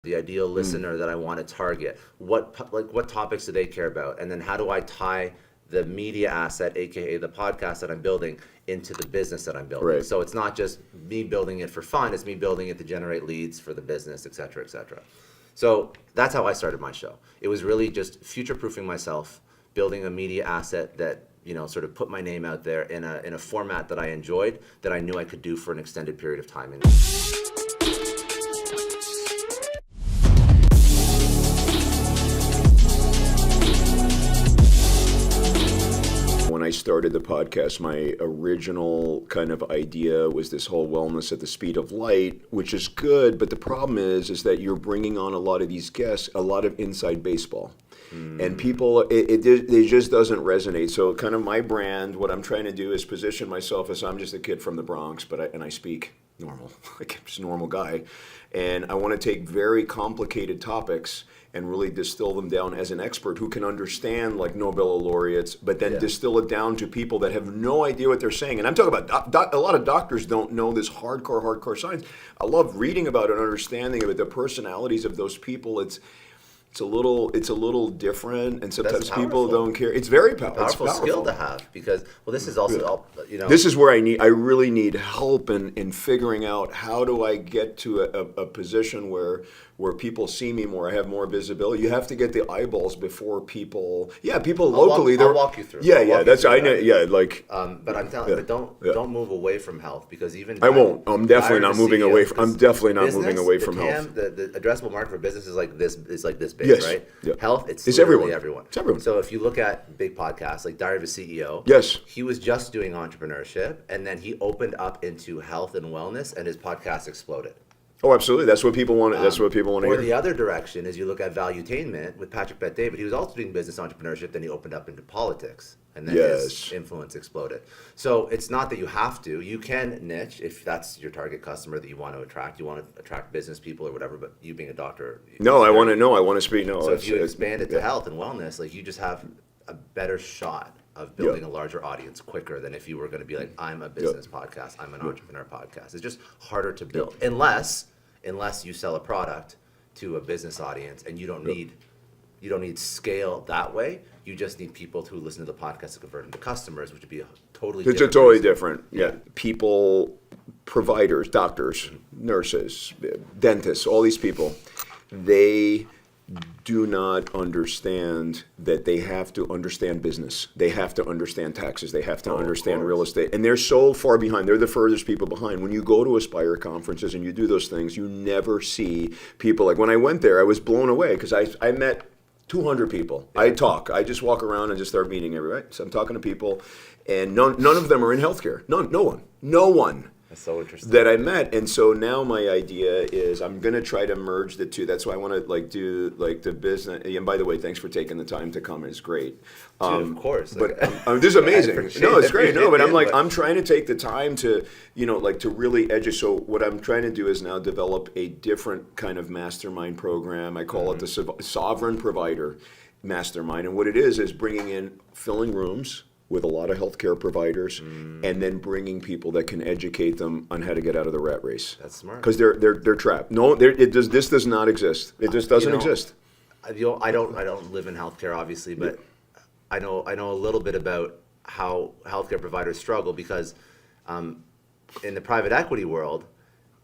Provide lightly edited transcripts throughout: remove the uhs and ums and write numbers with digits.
the ideal listener that I want to target, what topics do they care about, and then how do I tie the media asset, aka the podcast that I'm building, into the business that I'm building. Right. So it's not just me building it for fun, it's me building it to generate leads for the business, et cetera, et cetera. So that's how I started my show. It was really just future-proofing myself, building a media asset that, you know, sort of put my name out there in a format that I enjoyed, that I knew I could do for an extended period of time. When I started the podcast, my original kind of idea was this whole wellness at the speed of light, which is good, but the problem is that you're bringing on a lot of these guests, a lot of inside baseball. And people, it just doesn't resonate. So kind of my brand, what I'm trying to do is position myself as I'm just a kid from the Bronx, but I speak normal, like I'm just a normal guy. And I want to take very complicated topics and really distill them down as an expert who can understand like Nobel laureates, but then distill it down to people that have no idea what they're saying. And I'm talking about a lot of doctors don't know this hardcore science. I love reading about it and understanding of it, the personalities of those people. It's a little different, and sometimes people don't care. It's very powerful. Skill to have, because this is also, you know. This is where I really need help in figuring out how do I get to a position where people see me more, I have more visibility. You have to get the eyeballs before people. Yeah, people locally. I'll walk you through. That's I know. Yeah, like. But I'm telling you, don't move away from health, because even I won't. I'm definitely not moving away. I'm definitely not moving away from health. The addressable market for business is like this big, yes. right? Yeah. Health, it's everyone. everyone. It's everyone. So if you look at big podcasts like Diary of a CEO, yes, he was just doing entrepreneurship, and then he opened up into health and wellness, and his podcast exploded. Oh, absolutely. That's what people want. That's what people want to hear. Or the other direction is you look at Valuetainment with Patrick Bet-David. He was also doing business entrepreneurship, then he opened up into politics, and then his influence exploded. So it's not that you have to. You can niche if that's your target customer that you want to attract. You want to attract business people or whatever, but you being a doctor. I want to speak. No. So if you expand it to health and wellness, like you just have a better shot of building a larger audience quicker than if you were going to be like, I'm a business podcast, I'm an entrepreneur podcast. It's just harder to build unless you sell a product to a business audience, and you don't need scale that way. You just need people who listen to the podcast to convert into customers, which would be a totally different. Yeah. People, providers, doctors, nurses, dentists, all these people, they do not understand that they have to understand business. They have to understand taxes. They have to understand real estate. And they're so far behind. They're the furthest people behind. When you go to Aspire conferences and you do those things, you never see people. Like when I went there, I was blown away because I met 200 people. I just walk around and just start meeting everybody. So I'm talking to people, and none of them are in healthcare. No one. That's so interesting. That I met. And so now my idea is I'm going to try to merge the two. That's why I want to do the business. And by the way, thanks for taking the time to come. It's great. Of course. But this is amazing. No, it's great. No, but I'm trying to take the time to, to really educate. So what I'm trying to do is now develop a different kind of mastermind program. I call it the Sovereign Provider Mastermind. And what it is bringing in filling rooms with a lot of healthcare providers, and then bringing people that can educate them on how to get out of the rat race. That's smart. Because they're trapped. No, this does not exist. It just doesn't exist. I don't live in healthcare, obviously, but I know a little bit about how healthcare providers struggle, because in the private equity world,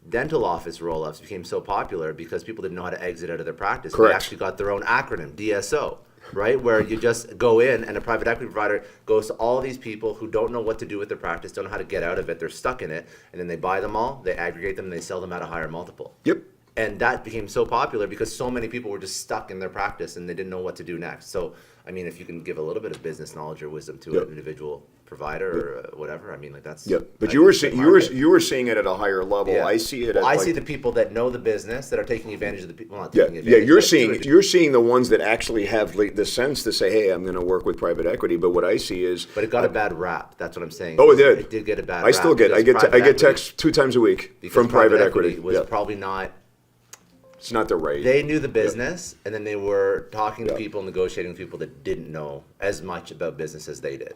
dental office roll-ups became so popular because people didn't know how to exit out of their practice. Correct. They actually got their own acronym, DSO. Right, where you just go in and a private equity provider goes to all these people who don't know what to do with their practice, don't know how to get out of it, they're stuck in it, and then they buy them all, they aggregate them, and they sell them at a higher multiple. Yep. And that became so popular because so many people were just stuck in their practice and they didn't know what to do next. So, I mean, if you can give a little bit of business knowledge or wisdom to an individual provider or whatever, I mean, like that's. Yeah, but you were seeing it at a higher level. Yeah. I see it. I see the people that know the business that are taking advantage of the people. Not taking advantage. Yeah. You're seeing the ones that actually have the sense to say, "Hey, I'm going to work with private equity." But what I see is. But it got a bad rap. That's what I'm saying. Oh, it did. It did get a bad rap. I still get. I get texts 2 times a week from private equity. Was probably not. It's not the right. They knew the business, and then they were talking to people, negotiating with people that didn't know as much about business as they did.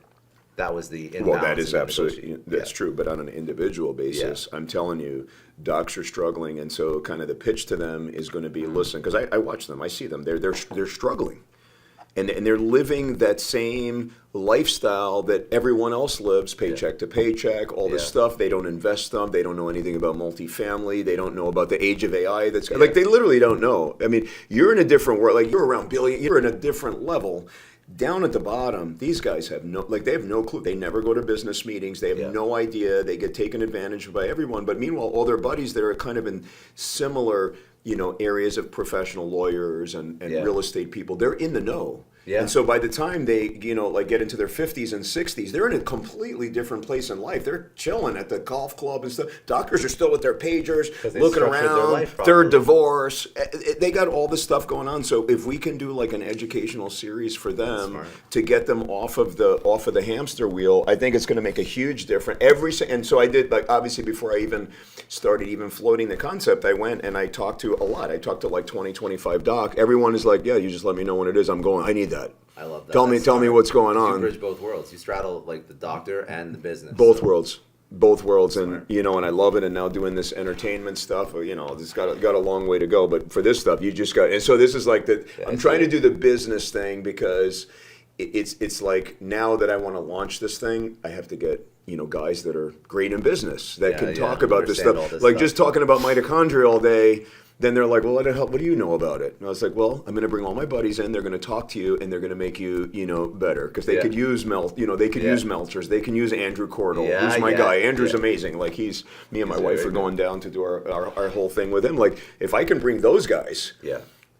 That was the Well, that imbalance is in the absolutely, that's Yeah. true, but on an individual basis, I'm telling you, docs are struggling, and so kind of the pitch to them is going to be, listen, because I watch them, I see them, they're struggling. And they're living that same lifestyle that everyone else lives, paycheck to paycheck, all this Yeah. stuff. They don't invest them. They don't know anything about multifamily. They don't know about the age of AI. That's like, they literally don't know. I mean, you're in a different world. Like, you're around billion. You're in a different level. Down at the bottom, these guys have they have no clue. They never go to business meetings. They have no idea. They get taken advantage of by everyone. But meanwhile, all their buddies that are kind of in similar, areas of professional lawyers and real estate people, they're in the know. Yeah. And so by the time they, get into their 50s and 60s, they're in a completely different place in life. They're chilling at the golf club and stuff. Doctors are still with their pagers, they looking structured their around, life third properly. divorce. They got all this stuff going on. So if we can do like an educational series for them Smart. to get them off of the hamster wheel, I think it's going to make a huge difference. And so I did, like, obviously before I even started floating the concept, I went and I talked to a lot. I talked to like 20, 25 doc. Everyone is like, yeah, you just let me know when it is. I'm going, I need that. I love that. Tell me Smart. what's going You on. bridge both worlds. You straddle like the doctor and the business. Both So- worlds. Both worlds, and Smart. and I love it. And now doing this entertainment stuff, it's got a long way to go. But for this stuff, you just got. And so this is like I'm trying to do the business thing because it's like now that I want to launch this thing, I have to get guys that are great in business that can talk about this understand all stuff. this Like stuff. just talking about mitochondria all day. Then they're like, well, what do you know about it? And I was like, well, I'm going to bring all my buddies in. They're going to talk to you, and they're going to make you, better because they could use they could use Melchers. They can use Andrew Cordell, who's my guy. Andrew's amazing. Like me and my wife are going down to do our whole thing with him. Like if I can bring those guys,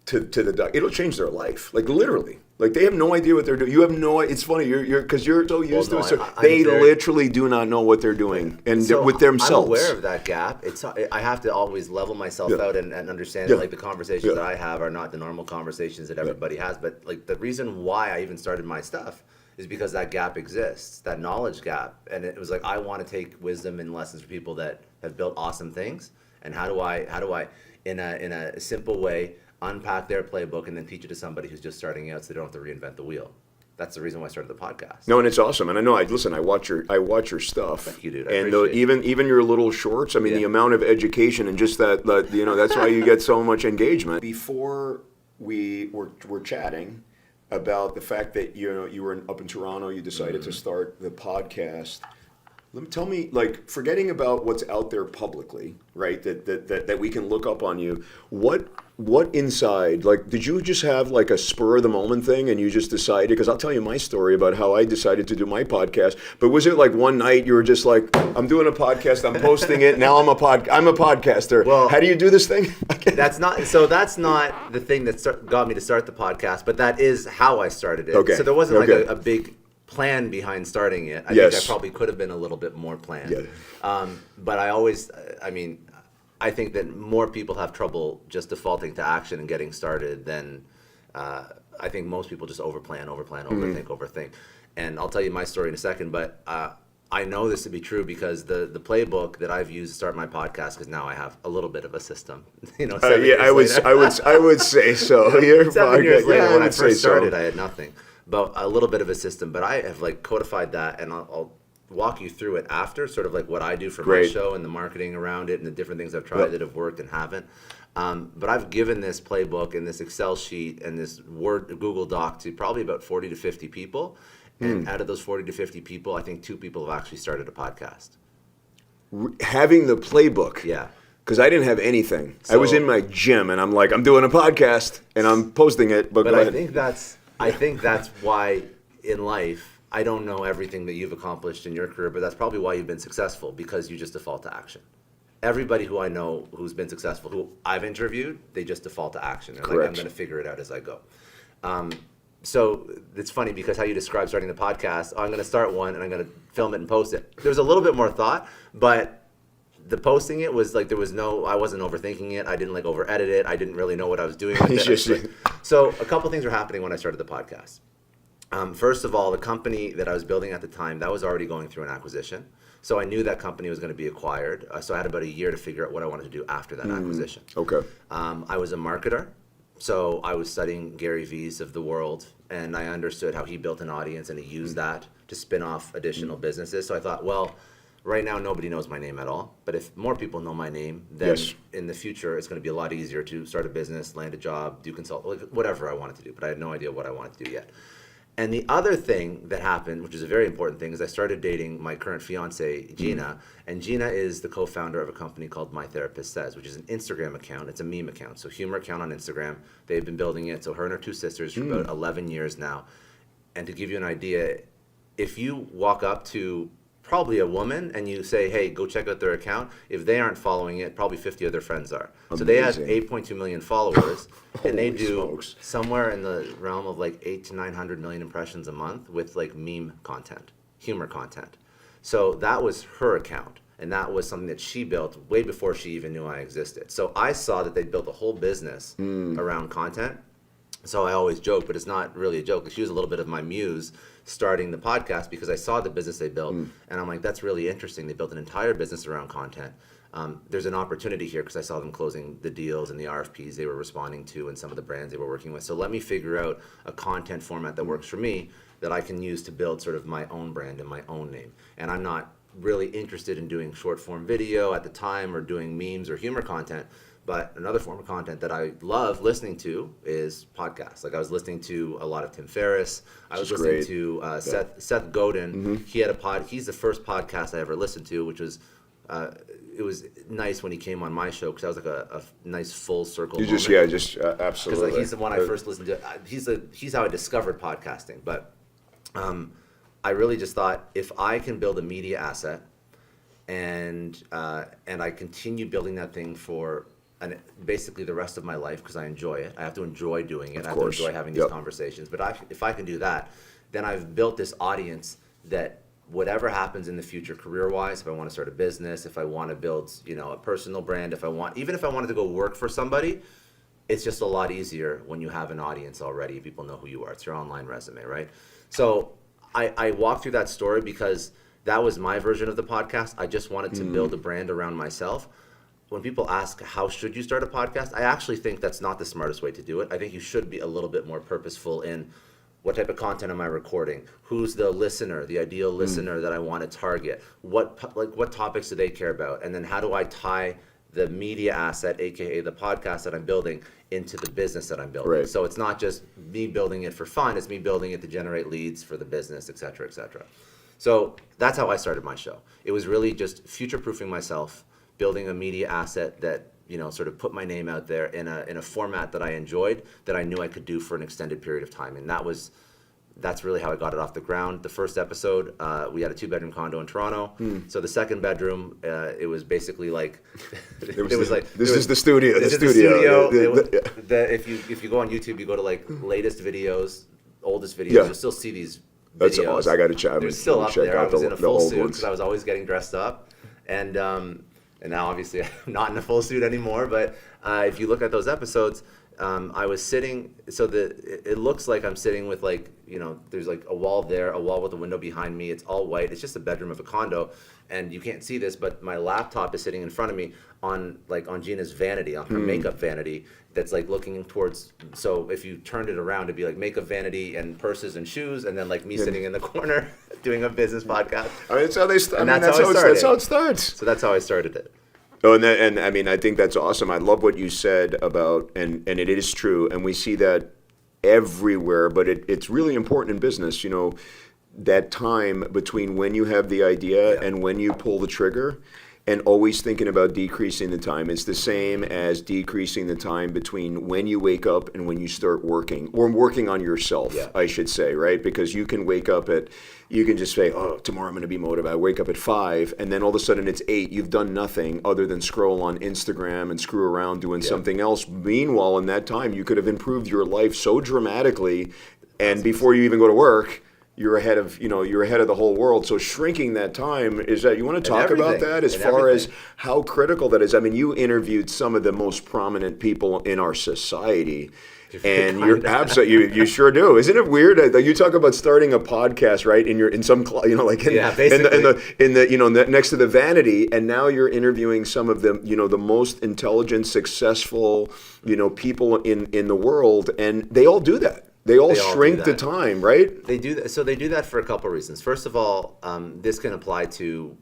to the doc, it'll change their life. Like literally. Like they have no idea what they're doing. You have no. It's funny. You're because you're so used to it. So they literally do not know what they're doing, and So with themselves. I'm aware of that gap. I have to always level myself out and understand that, like the conversations that I have are not the normal conversations that everybody has. But like the reason why I even started my stuff is because that gap exists, that knowledge gap, and it was like I want to take wisdom and lessons from people that have built awesome things, and how do I in a simple way unpack their playbook and then teach it to somebody who's just starting out so they don't have to reinvent the wheel. That's the reason why I started the podcast. No, and it's awesome. And I know I watch your stuff. Thank you, dude. I And appreciate even your little shorts, I mean the amount of education and just that that's why you get so much engagement. Before we were chatting about the fact that you were up in Toronto, you decided to start the podcast. Tell me, like, forgetting about what's out there publicly, right? That we can look up on you. What inside? Like, did you just have like a spur of the moment thing, and you just decided? Because I'll tell you my story about how I decided to do my podcast. But was it like one night you were just like, I'm doing a podcast, I'm posting it, now I'm a podcaster. Well, how do you do this thing? That's not the thing that got me to start the podcast, but that is how I started it. Okay. So there wasn't Okay. like a big plan behind starting it. I Yes. think I probably could have been a little bit more planned. Yeah. But I think that more people have trouble just defaulting to action and getting started than I think most people just overplan, overthink. And I'll tell you my story in a second, but I know this to be true because the playbook that I've used to start my podcast, because now I have a little bit of a system. 7 years I would say so. Your 7 years podcast- later, yeah, when I would say first started, so. I had nothing, but a little bit of a system. But I have like codified that, and I'll walk you through it after, sort of like what I do for my Great. show and the marketing around it and the different things I've tried that have worked and haven't. But I've given this playbook and this Excel sheet and this Google Doc to probably about 40 to 50 people. And out of those 40 to 50 people, I think 2 people have actually started a podcast. Having the playbook. Yeah. Because I didn't have anything. I was in my gym, and I'm like, I'm doing a podcast, and I'm posting it. But go I ahead. think that's why in life, I don't know everything that you've accomplished in your career, but that's probably why you've been successful, because you just default to action. Everybody who I know who's been successful, who I've interviewed, they just default to action. They're like, I'm going to figure it out as I go. So it's funny because how you describe starting the podcast, I'm going to start one and I'm going to film it and post it. There was a little bit more thought, but the posting it was like I wasn't overthinking it. I didn't like over edit it. I didn't really know what I was doing with it. So a couple things were happening when I started the podcast. First of all, the company that I was building at the time, that was already going through an acquisition. So I knew that company was going to be acquired. So I had about a year to figure out what I wanted to do after that acquisition. Okay. I was a marketer. So I was studying Gary V's of the world, and I understood how he built an audience, and he used that to spin off additional businesses. So I thought, well, right now nobody knows my name at all, but if more people know my name, then Yes. in the future it's going to be a lot easier to start a business, land a job, do consult, like whatever I wanted to do. But I had no idea what I wanted to do yet. And the other thing that happened, which is a very important thing, is I started dating my current fiance, Gina. And Gina is the co-founder of a company called My Therapist Says, which is an Instagram account. It's a meme account, so humor account on Instagram. They've been building it, so her and her two sisters for about 11 years now. And to give you an idea, if you walk up to probably a woman and you say, hey, go check out their account, if they aren't following it, probably 50 other friends are. So they have Amazing. 8.2 million followers, and they Holy do smokes. somewhere in the realm of like 8 to 900 million impressions a month with like meme content, humor content. So that was her account, and that was something that she built way before she even knew I existed. So I saw that they built a whole business around content. So I always joke, but it's not really a joke. She was a little bit of my muse starting the podcast because I saw the business they built, and I'm like, that's really interesting. They built an entire business around content. There's an opportunity here because I saw them closing the deals and the RFPs they were responding to and some of the brands they were working with. So let me figure out a content format that works for me that I can use to build sort of my own brand and my own name. And I'm not really interested in doing short form video at the time or doing memes or humor content. But another form of content that I love listening to is podcasts. Like I was listening to a lot of Tim Ferriss. I was listening great. to Seth Godin. He had a pod. He's the first podcast I ever listened to, which was it was nice when he came on my show because that was like a nice full circle. You moment. absolutely. Because he's the one I first listened to. He's how I discovered podcasting. But I really just thought if I can build a media asset and I continue building that thing for basically the rest of my life because I enjoy it. I have to enjoy doing it. I have to enjoy having these conversations. But if I can do that, then I've built this audience that whatever happens in the future career-wise, if I want to start a business, if I want to build, a personal brand, even if I wanted to go work for somebody, it's just a lot easier when you have an audience already. People know who you are. It's your online resume, right? So I walked through that story because that was my version of the podcast. I just wanted to build a brand around myself. When people ask, how should you start a podcast? I actually think that's not the smartest way to do it. I think you should be a little bit more purposeful in what type of content am I recording? Who's the listener, the ideal listener that I want to target? What topics do they care about? And then how do I tie the media asset, AKA the podcast that I'm building, into the business that I'm building? Right. So it's not just me building it for fun, it's me building it to generate leads for the business, et cetera, et cetera. So that's how I started my show. It was really just future-proofing myself, building a media asset that sort of put my name out there in a format that I enjoyed, that I knew I could do for an extended period of time, and that's really how I got it off the ground. The first episode, we had a 2-bedroom condo in Toronto. So the second bedroom, it was basically like This is the studio. This is the studio. If you go on YouTube, you go to like latest videos, oldest videos, you'll still see these videos. That's awesome. I got to check. They're still up there. I was in a full suit ones. because I was always getting dressed up, and now obviously I'm not in a full suit anymore. But if you look at those episodes, I was sitting. So it looks like I'm sitting with there's like a wall there, a wall with a window behind me. It's all white. It's just a bedroom of a condo, and you can't see this, but my laptop is sitting in front of me on Gina's vanity, on her makeup vanity. That's like looking towards. So if you turned it around, it'd be like makeup vanity and purses and shoes, and then like me sitting in the corner doing a business podcast. I mean, that's how they start. That's how it starts. So that's how I started it. Oh, and I mean, I think that's awesome. I love what you said about, and it is true, and we see that everywhere, but it's really important in business, that time between when you have the idea and when you pull the trigger, and always thinking about decreasing the time. It's the same as decreasing the time between when you wake up and when you start working, or working on yourself, I should say, right? Because you can wake up you can just say, oh, tomorrow I'm going to be motivated. I wake up at 5, and then all of a sudden it's 8. You've done nothing other than scroll on Instagram and screw around doing something else. Meanwhile, in that time, you could have improved your life so dramatically, and before you even go to work, you're ahead of the whole world. So shrinking that time, is that, you want to talk about everything. that as In far as everything. how critical that is? I mean, you interviewed some of the most prominent people in our society. And you're absolutely, you sure do. Isn't it weird? You talk about starting a podcast, right? And you're in some, like next to the vanity, and now you're interviewing some of the, the most intelligent, successful, people in the world, and they all do that. They all shrink the time, right? They do that. So they do that for a couple of reasons. First of all, this can apply to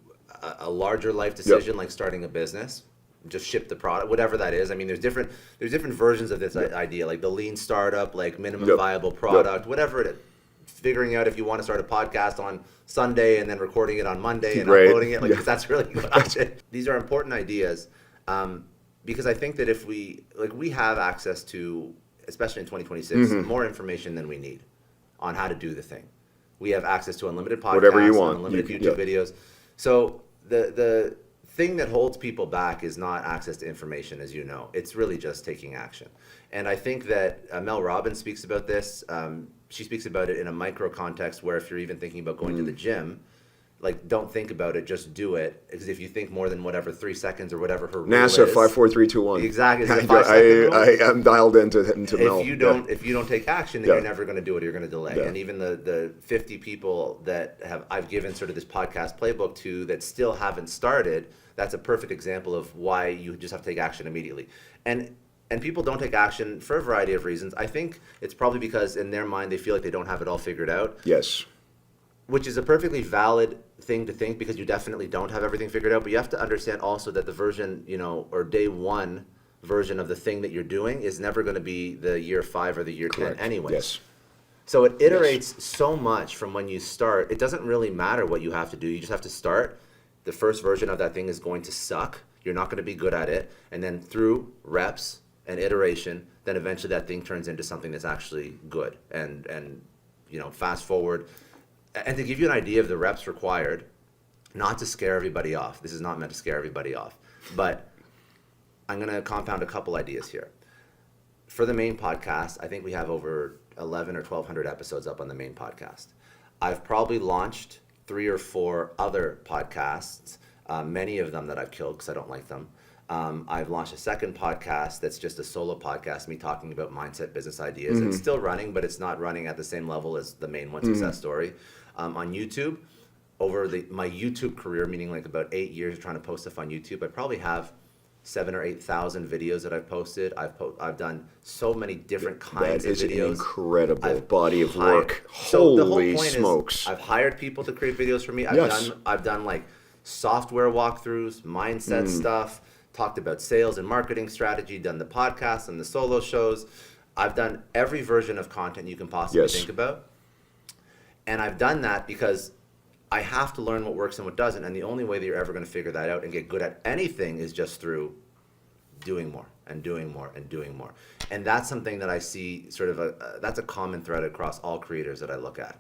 a larger life decision, like starting a business. Just ship the product, whatever that is. I mean, there's different versions of this idea, like the lean startup, like minimum viable product, whatever it is. Figuring out if you want to start a podcast on Sunday and then recording it on Monday and uploading it, because that's really what I did. These are important ideas, because I think that if we have access to, especially in 2026, more information than we need on how to do the thing. We have access to unlimited podcasts, whatever you want, unlimited YouTube videos. So the thing that holds people back is not access to information, as you know. It's really just taking action. And I think that Mel Robbins speaks about this. She speaks about it in a micro context where if you're even thinking about going to the gym, like, don't think about it, just do it. Because if you think more than 3 seconds or whatever her rule NASA is, 5, 4, 3, 2, 1. Exactly. I am dialed into Mel. If you don't take action, then you're never going to do it. You're going to delay. And even the 50 people that I've given sort of this podcast playbook to that still haven't started, that's a perfect example of why you just have to take action immediately. And people don't take action for a variety of reasons. I think it's probably because in their mind they feel like they don't have it all figured out. Yes. Which is a perfectly valid thing to think, because you definitely don't have everything figured out. But you have to understand also that the version, or day one version of the thing that you're doing is never going to be the year 5 or the year 10 anyways. Yes. So it iterates so much from when you start. It doesn't really matter what you have to do. You just have to start. The first version of that thing is going to suck. You're not going to be good at it. And then through reps and iteration, then eventually that thing turns into something that's actually good. And fast forward. And to give you an idea of the reps required, not to scare everybody off. This is not meant to scare everybody off. But I'm going to compound a couple ideas here. For the main podcast, I think we have over 11 or 1,200 episodes up on the main podcast. I've probably launched 3 or 4 other podcasts, many of them that I've killed because I don't like them. I've launched a second podcast that's just a solo podcast, me talking about mindset, business ideas. It's still running, but it's not running at the same level as the main one, Success Story. On YouTube, over my YouTube career, meaning like about 8 years trying to post stuff on YouTube, I probably have 7,000 or 8,000 videos that I've posted. I've done so many different kinds of videos. That is an incredible body of work. So the whole Holy point smokes. is I've hired people to create videos for me. I've done like software walkthroughs, mindset stuff, talked about sales and marketing strategy, done the podcasts and the solo shows. I've done every version of content you can possibly think about. And I've done that because I have to learn what works and what doesn't. And the only way that you're ever going to figure that out and get good at anything is just through doing more and doing more and doing more. And that's something that I see sort of that's a common thread across all creators that I look at.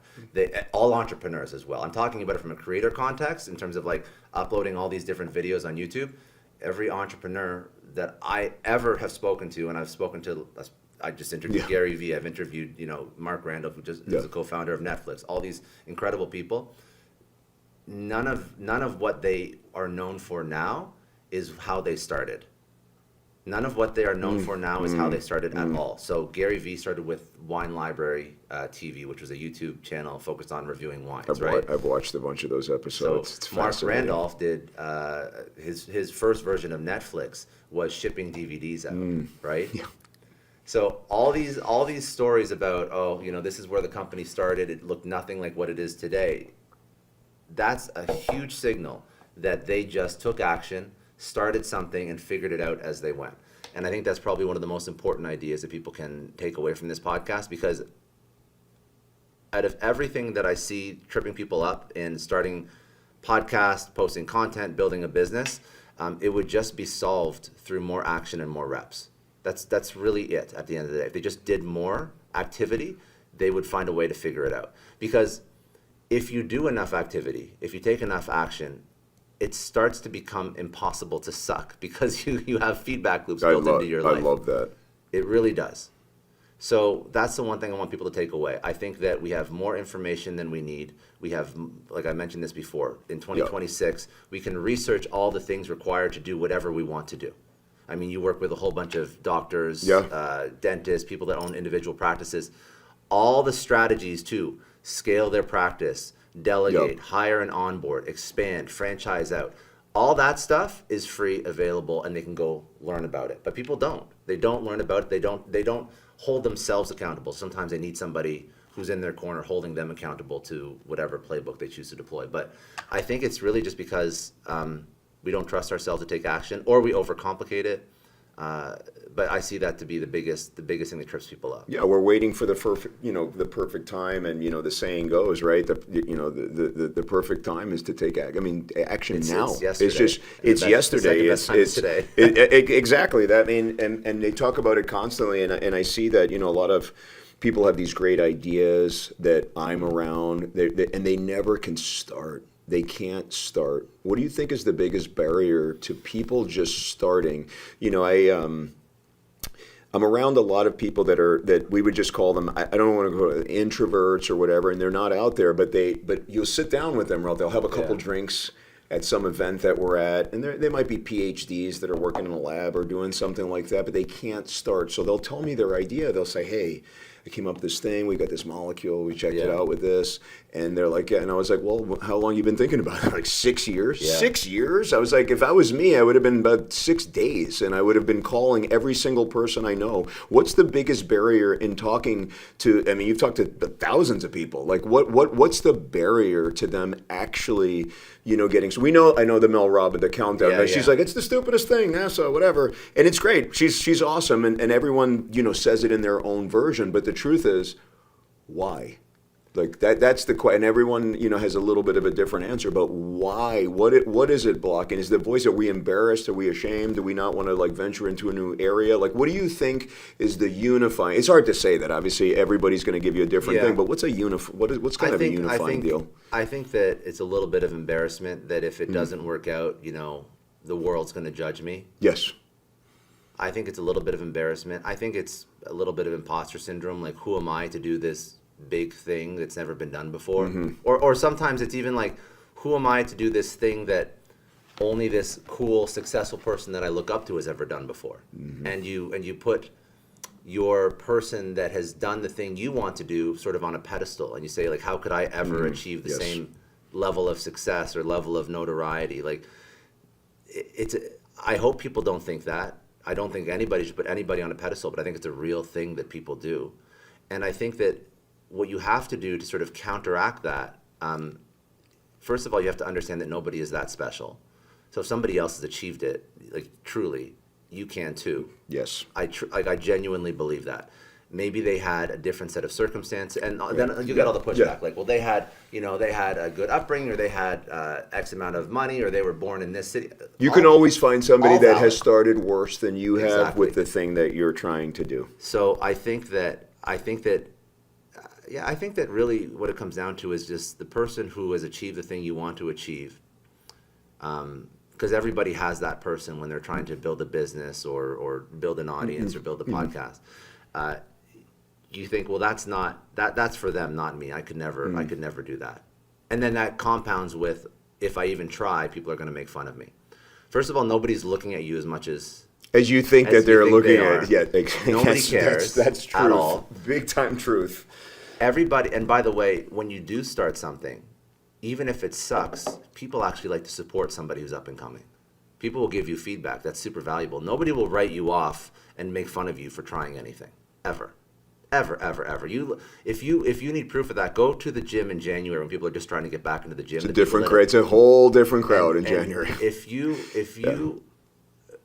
All entrepreneurs as well. I'm talking about it from a creator context in terms of like uploading all these different videos on YouTube. Every entrepreneur that I ever have spoken to, and I've spoken to, I just interviewed Gary Vee, I've interviewed, Mark Randolph, who's a co-founder of Netflix, all these incredible people. None of what they are known for now is how they started. None of what they are known for now is how they started at all. So Gary Vee started with Wine Library TV, which was a YouTube channel focused on reviewing wines, right? I've watched a bunch of those episodes. So it's Mark Randolph did his first version of Netflix was shipping DVDs out, right? Yeah. So all these stories about, this is where the company started, it looked nothing like what it is today. That's a huge signal that they just took action, started something, and figured it out as they went. And I think that's probably one of the most important ideas that people can take away from this podcast, because out of everything that I see tripping people up in starting podcasts, posting content, building a business, it would just be solved through more action and more reps. That's really it at the end of the day. If they just did more activity, they would find a way to figure it out. Because if you do enough activity, if you take enough action, it starts to become impossible to suck, because you have feedback loops built into your life. I love that. It really does. So that's the one thing I want people to take away. I think that we have more information than we need. We have, like I mentioned this before, in 2026, we can research all the things required to do whatever we want to do. I mean, you work with a whole bunch of doctors, dentists, people that own individual practices. All the strategies to scale their practice, delegate, hire and onboard, expand, franchise out. All that stuff is free, available, and they can go learn about it. But people don't. They don't learn about it. They don't hold themselves accountable. Sometimes they need somebody who's in their corner holding them accountable to whatever playbook they choose to deploy. But I think it's really just because we don't trust ourselves to take action, or we overcomplicate it. But I see that to be the biggest thing that trips people up. Yeah, we're waiting for the perfect time, and the saying goes, right? The perfect time is to take action. I mean, action now. It's yesterday. It's just yesterday. It's today. Exactly that. I mean, and they talk about it constantly, and I see that a lot of people have these great ideas that I'm around, and they never can start. They can't start. What do you think is the biggest barrier to people just starting? I'm around a lot of people that we would just call them, I don't want to go introverts or whatever, and they're not out there, but you'll sit down with them, they'll have a couple drinks at some event that we're at, and they might be PhDs that are working in a lab or doing something like that, but they can't start. So they'll tell me their idea. They'll say, hey, I came up with this thing, we got this molecule, we checked it out with this, and they're like, yeah, and I was like, well, how long you been thinking about it? Like 6 years? Yeah. 6 years? I was like, if I was me, I would have been about 6 days, and I would have been calling every single person I know. What's the biggest barrier in talking to, I mean, you've talked to thousands of people, like what's the barrier to them actually, getting, so I know the Mel Robbins, the countdown, right? She's like, it's the stupidest thing, NASA, whatever, and it's great, she's awesome, and everyone, says it in their own version, but the truth is, why? Like that's the question. And everyone, has a little bit of a different answer, but why? What is it blocking? Is the voice, are we embarrassed? Are we ashamed? Do we not want to venture into a new area? Like, what do you think is the unifying? It's hard to say that. Obviously, everybody's going to give you a different thing, but what's a what's kind of a unifying deal? I think that it's a little bit of embarrassment that if it doesn't work out, the world's going to judge me. Yes. I think it's a little bit of embarrassment. I think it's a little bit of imposter syndrome. Like, who am I to do this big thing that's never been done before? Mm-hmm. Or sometimes it's even like, who am I to do this thing that only this cool, successful person that I look up to has ever done before? Mm-hmm. And you put your person that has done the thing you want to do sort of on a pedestal, and you say, like, how could I ever achieve the same level of success or level of notoriety? Like, I hope people don't think that. I don't think anybody should put anybody on a pedestal, but I think it's a real thing that people do. And I think that what you have to do to sort of counteract that, first of all, you have to understand that nobody is that special. So if somebody else has achieved it, like, truly, you can too. Yes. I genuinely believe that. Maybe they had a different set of circumstances, and then you get all the pushback. Like, well, they had a good upbringing, or they had X amount of money, or they were born in this city. You can always find somebody that has started worse than you have with the thing that you're trying to do. So I think that really what it comes down to is just the person who has achieved the thing you want to achieve. Because everybody has that person when they're trying to build a business or build an audience or build a podcast. You think, well, that's for them, not me. I could never do that. And then that compounds with, if I even try, people are going to make fun of me. First of all, nobody's looking at you as much as you think that they're looking at. Yeah, nobody cares. That's truth. At all. Big time truth. Everybody, and by the way, when you do start something, even if it sucks, people actually like to support somebody who's up and coming. People will give you feedback. That's super valuable. Nobody will write you off and make fun of you for trying anything, ever. Ever. If you need proof of that, go to the gym in January when people are just trying to get back into the gym. It's a different crowd. It's a whole different crowd in and January. If you,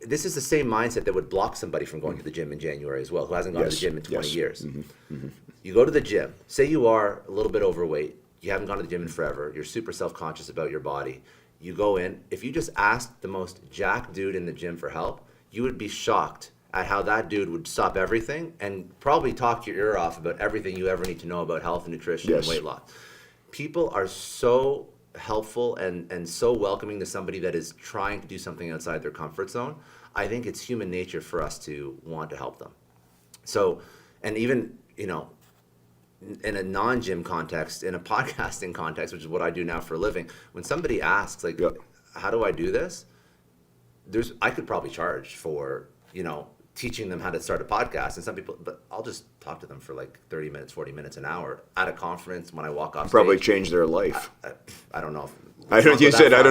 this is the same mindset that would block somebody from going to the gym in January as well, who hasn't gone to the gym in 20 years. Mm-hmm. Mm-hmm. You go to the gym. Say you are a little bit overweight. You haven't gone to the gym in forever. You're super self-conscious about your body. You go in. If you just asked the most jacked dude in the gym for help, you would be shocked at how that dude would stop everything and probably talk your ear off about everything you ever need to know about health and nutrition and weight loss. People are so helpful and so welcoming to somebody that is trying to do something outside their comfort zone. I think it's human nature for us to want to help them. So, And even, in a non-gym context, in a podcasting context, which is what I do now for a living, when somebody asks, like, how do I do this? I could probably charge for, teaching them how to start a podcast. And some people, but I'll just talk to them for like 30 minutes, 40 minutes, an hour at a conference when I walk off stage. Probably change their life. I don't know. I don't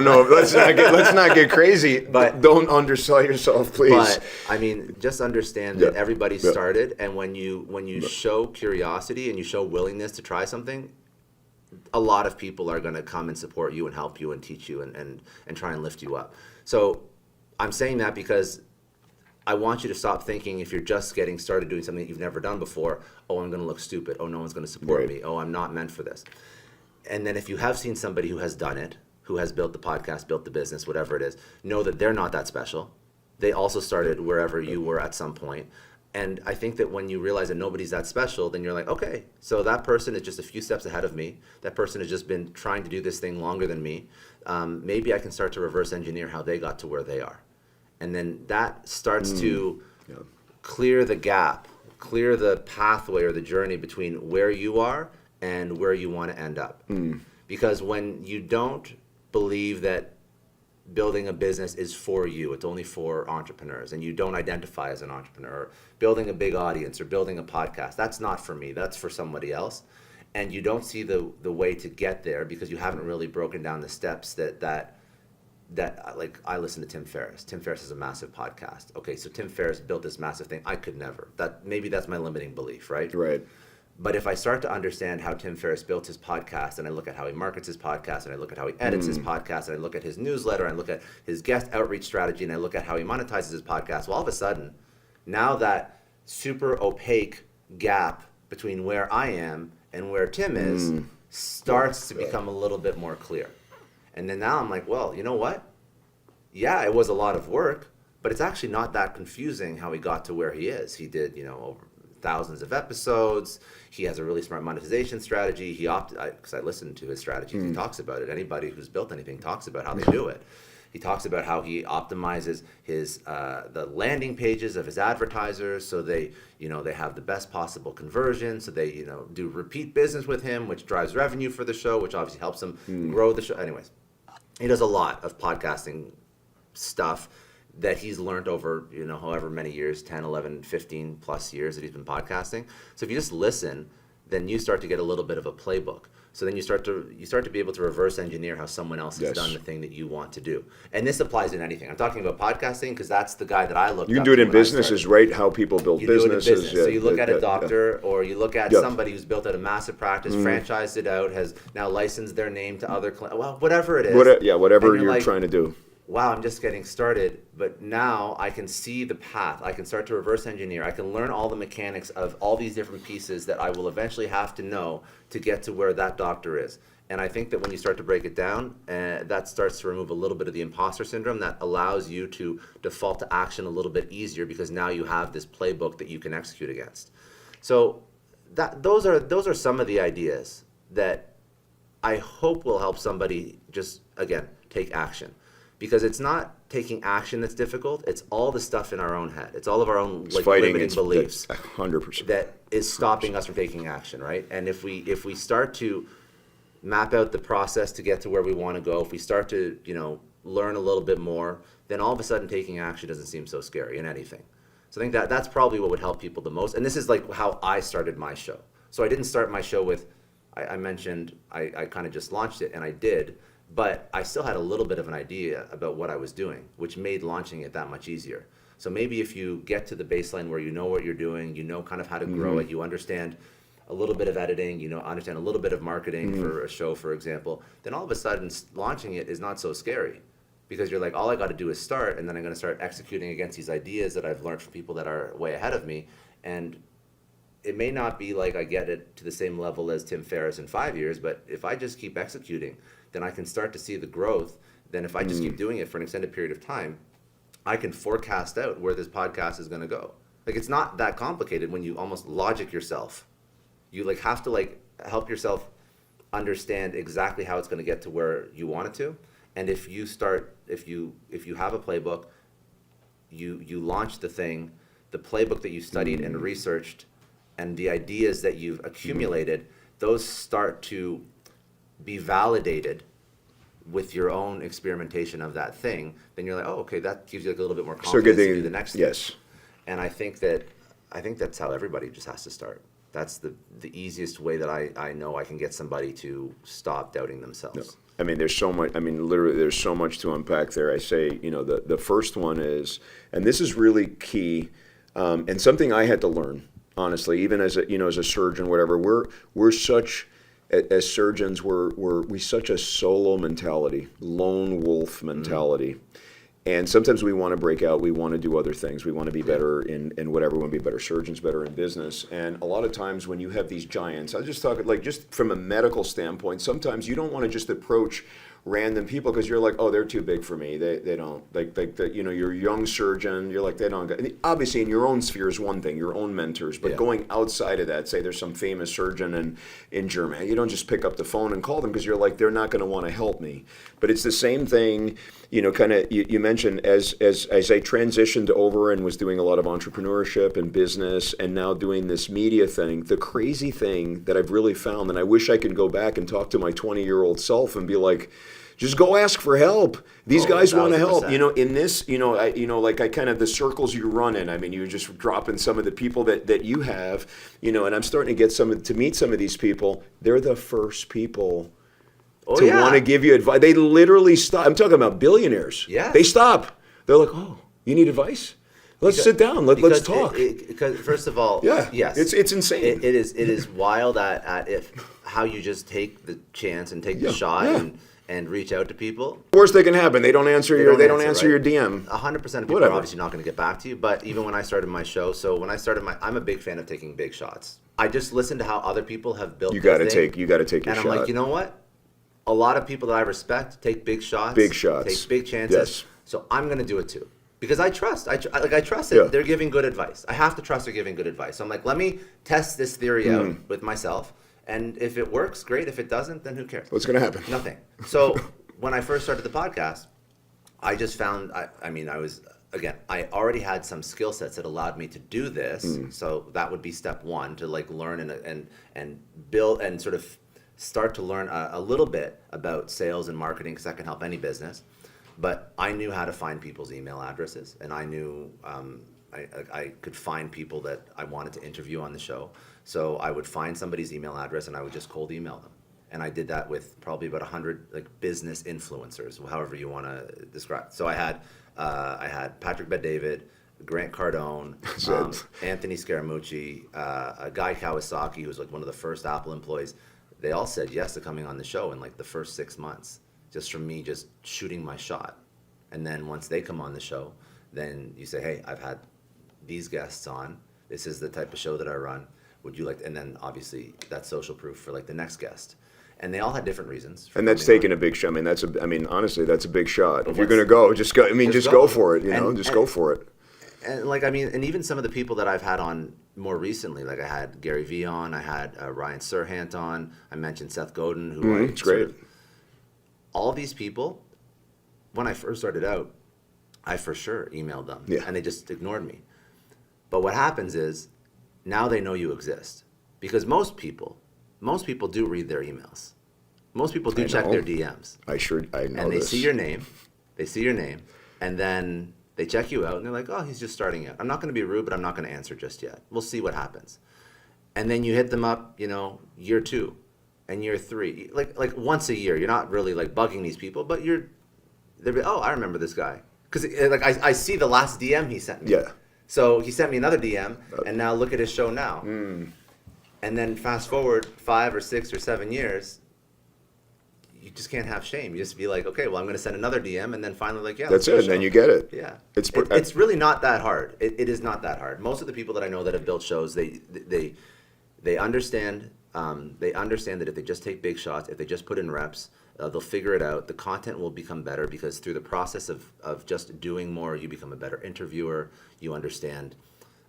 know. Let's not get crazy. But don't undersell yourself, please. But I mean, just understand that everybody started, and when you show curiosity and you show willingness to try something, a lot of people are going to come and support you and help you and teach you and try and lift you up. So I'm saying that because I want you to stop thinking, if you're just getting started doing something that you've never done before, oh, I'm going to look stupid. Oh, no one's going to support me. Oh, I'm not meant for this. And then if you have seen somebody who has done it, who has built the podcast, built the business, whatever it is, know that they're not that special. They also started wherever you were at some point. And I think that when you realize that nobody's that special, then you're like, okay, so that person is just a few steps ahead of me. That person has just been trying to do this thing longer than me. Maybe I can start to reverse engineer how they got to where they are. And then that starts to clear the gap, clear the pathway or the journey between where you are and where you want to end up. Because when you don't believe that building a business is for you, it's only for entrepreneurs, and you don't identify as an entrepreneur, building a big audience or building a podcast, that's not for me, that's for somebody else. And you don't see the way to get there because you haven't really broken down the steps that like, I listen to Tim Ferriss. Tim Ferriss is a massive podcast. Okay, so Tim Ferriss built this massive thing. I could never. Maybe that's my limiting belief, right? Right. But if I start to understand how Tim Ferriss built his podcast, and I look at how he markets his podcast, and I look at how he edits his podcast, and I look at his newsletter, and I look at his guest outreach strategy, and I look at how he monetizes his podcast, well, all of a sudden, now that super opaque gap between where I am and where Tim is starts to become a little bit more clear. And then now I'm like, well, you know what? Yeah, it was a lot of work, but it's actually not that confusing how he got to where he is. He did, over thousands of episodes. He has a really smart monetization strategy. He because I listened to his strategy. He talks about it. Anybody who's built anything talks about how they do it. He talks about how he optimizes his the landing pages of his advertisers so they have the best possible conversion. So they do repeat business with him, which drives revenue for the show, which obviously helps him grow the show. Anyways, he does a lot of podcasting stuff that he's learned over, however many years, 10, 11, 15 plus years that he's been podcasting. So if you just listen, then you start to get a little bit of a playbook. So then you start to be able to reverse engineer how someone else has done the thing that you want to do. And this applies in anything. I'm talking about podcasting because that's the guy that I looked up to. You can do it in businesses, right? How people build businesses. Do it in business. So you look at a doctor or you look at somebody who's built out a massive practice, franchised it out, has now licensed their name to other clients. Well, whatever it is. Whatever you're trying to do. Wow, I'm just getting started, but now I can see the path. I can start to reverse engineer. I can learn all the mechanics of all these different pieces that I will eventually have to know to get to where that doctor is. And I think that when you start to break it down, that starts to remove a little bit of the imposter syndrome that allows you to default to action a little bit easier because now you have this playbook that you can execute against. So those are some of the ideas that I hope will help somebody just, again, take action. Because it's not taking action that's difficult. It's all the stuff in our own head. It's all of our own limiting beliefs 100%. that is stopping us from taking action, right? And if we start to map out the process to get to where we want to go, if we start to learn a little bit more, then all of a sudden taking action doesn't seem so scary in anything. So I think that's probably what would help people the most. And this is like how I started my show. So I didn't start my show with, I mentioned I kind of just launched it, and I did. But I still had a little bit of an idea about what I was doing, which made launching it that much easier. So maybe if you get to the baseline where you know what you're doing, you know kind of how to grow it, you understand a little bit of editing, understand a little bit of marketing for a show, for example, then all of a sudden launching it is not so scary because you're like, all I got to do is start, and then I'm going to start executing against these ideas that I've learned from people that are way ahead of me. And it may not be like I get it to the same level as Tim Ferriss in 5 years, but if I just keep executing, then I can start to see the growth. Then if I just keep doing it for an extended period of time, I can forecast out where this podcast is going to go. Like, it's not that complicated when you almost logic yourself. You have to help yourself understand exactly how it's going to get to where you want it to. And if you have a playbook, you launch the thing, the playbook that you studied and researched and the ideas that you've accumulated, those start to be validated with your own experimentation of that thing, then you're like, oh, okay, that gives you like a little bit more confidence to do the next thing. Yes. And I think that's how everybody just has to start. That's the easiest way that I know I can get somebody to stop doubting themselves. I mean, there's so much. I mean, literally, there's so much to unpack there. I say, the first one is, and this is really key, and something I had to learn, honestly, even as a surgeon, whatever. We're such, as surgeons, we such a solo mentality, lone wolf mentality. And sometimes we want to break out. We want to do other things. We want to be better in whatever. We want to be better surgeons, better in business. And a lot of times when you have these giants, I just talk like just from a medical standpoint, sometimes you don't want to just approach random people because you're like, oh, they're too big for me. They don't you're a young surgeon. You're like, they don't. Obviously, in your own sphere is one thing, your own mentors. But going outside of that, say there's some famous surgeon in Germany, you don't just pick up the phone and call them because you're like, they're not going to want to help me. But it's the same thing. You mentioned as I transitioned over and was doing a lot of entrepreneurship and business and now doing this media thing, the crazy thing that I've really found, and I wish I could go back and talk to my 20-year-old self and be like, just go ask for help. These guys want to help. In this, like I kind of the circles you run in. I mean, you're just dropping some of the people that you have, and I'm starting to get to meet some of these people. They're the first people to want to give you advice. They literally stop. I'm talking about billionaires. Yeah. They stop. They're like, oh, you need advice? Let's sit down. Let's talk. Because first of all, yes, it's insane. It is wild at how you just take the chance and take the shot and reach out to people. Worst that can happen, they don't answer your DM. 100% of people are obviously not going to get back to you. But even when I started my show, I'm a big fan of taking big shots. I just listen to how other people have built. You got to take your shot. And I'm like, you know what? A lot of people that I respect take big shots. Take big chances. Yes. So I'm going to do it too. Because I trust that they're giving good advice. I have to trust they're giving good advice. So I'm like, let me test this theory out with myself. And if it works, great. If it doesn't, then who cares? What's going to happen? Nothing. So when I first started the podcast, I just found, I already had some skill sets that allowed me to do this. So that would be step one, to like learn and build and sort of start to learn a little bit about sales and marketing, because that can help any business. But I knew how to find people's email addresses, and I knew I could find people that I wanted to interview on the show. So I would find somebody's email address and I would just cold email them. And I did that with probably about 100 like business influencers, however you want to describe. So I had Patrick Bet-David, Grant Cardone, Anthony Scaramucci, Guy Kawasaki, who was like one of the first Apple employees. They all said yes to coming on the show in like the first 6 months, just from me just shooting my shot. And then once they come on the show, then you say, hey, I've had these guests on. This is the type of show that I run. Would you like to, and then obviously that's social proof for like the next guest. And they all had different reasons. And that's taking a big shot. Honestly, that's a big shot. If you're going to go, just go. Just go for it, go for it. And even some of the people that I've had on more recently, like I had Gary Vee on, I had Ryan Serhant on, I mentioned Seth Godin, who it's great. All these people, when I first started out, I for sure emailed them, and they just ignored me. But what happens is, now they know you exist, because most people do read their emails. Most people do check their DMs. I know. And they see your name, and then they check you out, and they're like, oh, he's just starting out. I'm not going to be rude, but I'm not going to answer just yet. We'll see what happens. And then you hit them up, year 2 and year 3, like once a year. You're not really like bugging these people, but they're oh, I remember this guy, because like I see the last DM he sent me. Yeah. So he sent me another DM, and now look at his show now. And then fast forward 5 or 6 or 7 years, you just can't have shame. You just be like, okay, well, I'm going to send another DM, and then finally, like, that's it. And then you get it. Yeah, it's really not that hard. It is not that hard. Most of the people that I know that have built shows, they understand. They understand that if they just take big shots, if they just put in reps, they'll figure it out. The content will become better, because through the process of just doing more, you become a better interviewer. You understand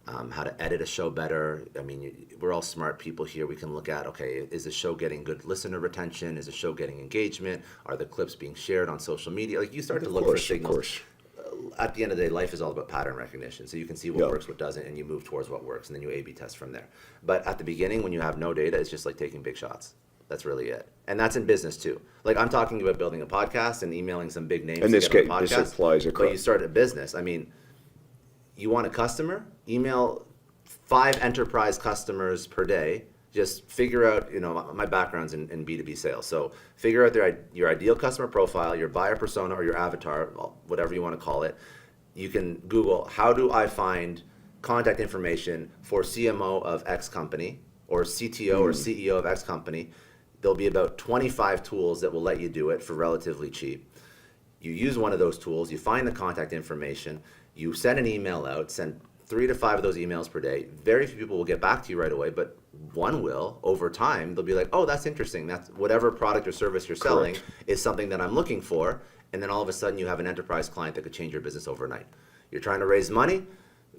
how to edit a show better. I mean, we're all smart people here. We can look at, okay, is the show getting good listener retention? Is the show getting engagement? Are the clips being shared on social media? Like, you start to look for signals. at the end of the day, life is all about pattern recognition. So you can see what works, what doesn't, and you move towards what works, and then you A/B test from there. But at the beginning, when you have no data, it's just like taking big shots. That's really it. And that's in business too. Like I'm talking about building a podcast and emailing some big names In to this get on case, the podcast. this applies across. But you start a business. I mean, you want a customer? Email 5 enterprise customers per day. Just figure out, my background's in B2B sales. So figure out your ideal customer profile, your buyer persona or your avatar, whatever you want to call it. You can Google, how do I find contact information for CMO of X company or CTO or CEO of X company? There'll be about 25 tools that will let you do it for relatively cheap. You use one of those tools, you find the contact information, you send an email out, send 3 to 5 of those emails per day. Very few people will get back to you right away, but one will. Over time, they'll be like, oh, that's interesting. That's whatever product or service you're selling is something that I'm looking for. And then all of a sudden you have an enterprise client that could change your business overnight. You're trying to raise money,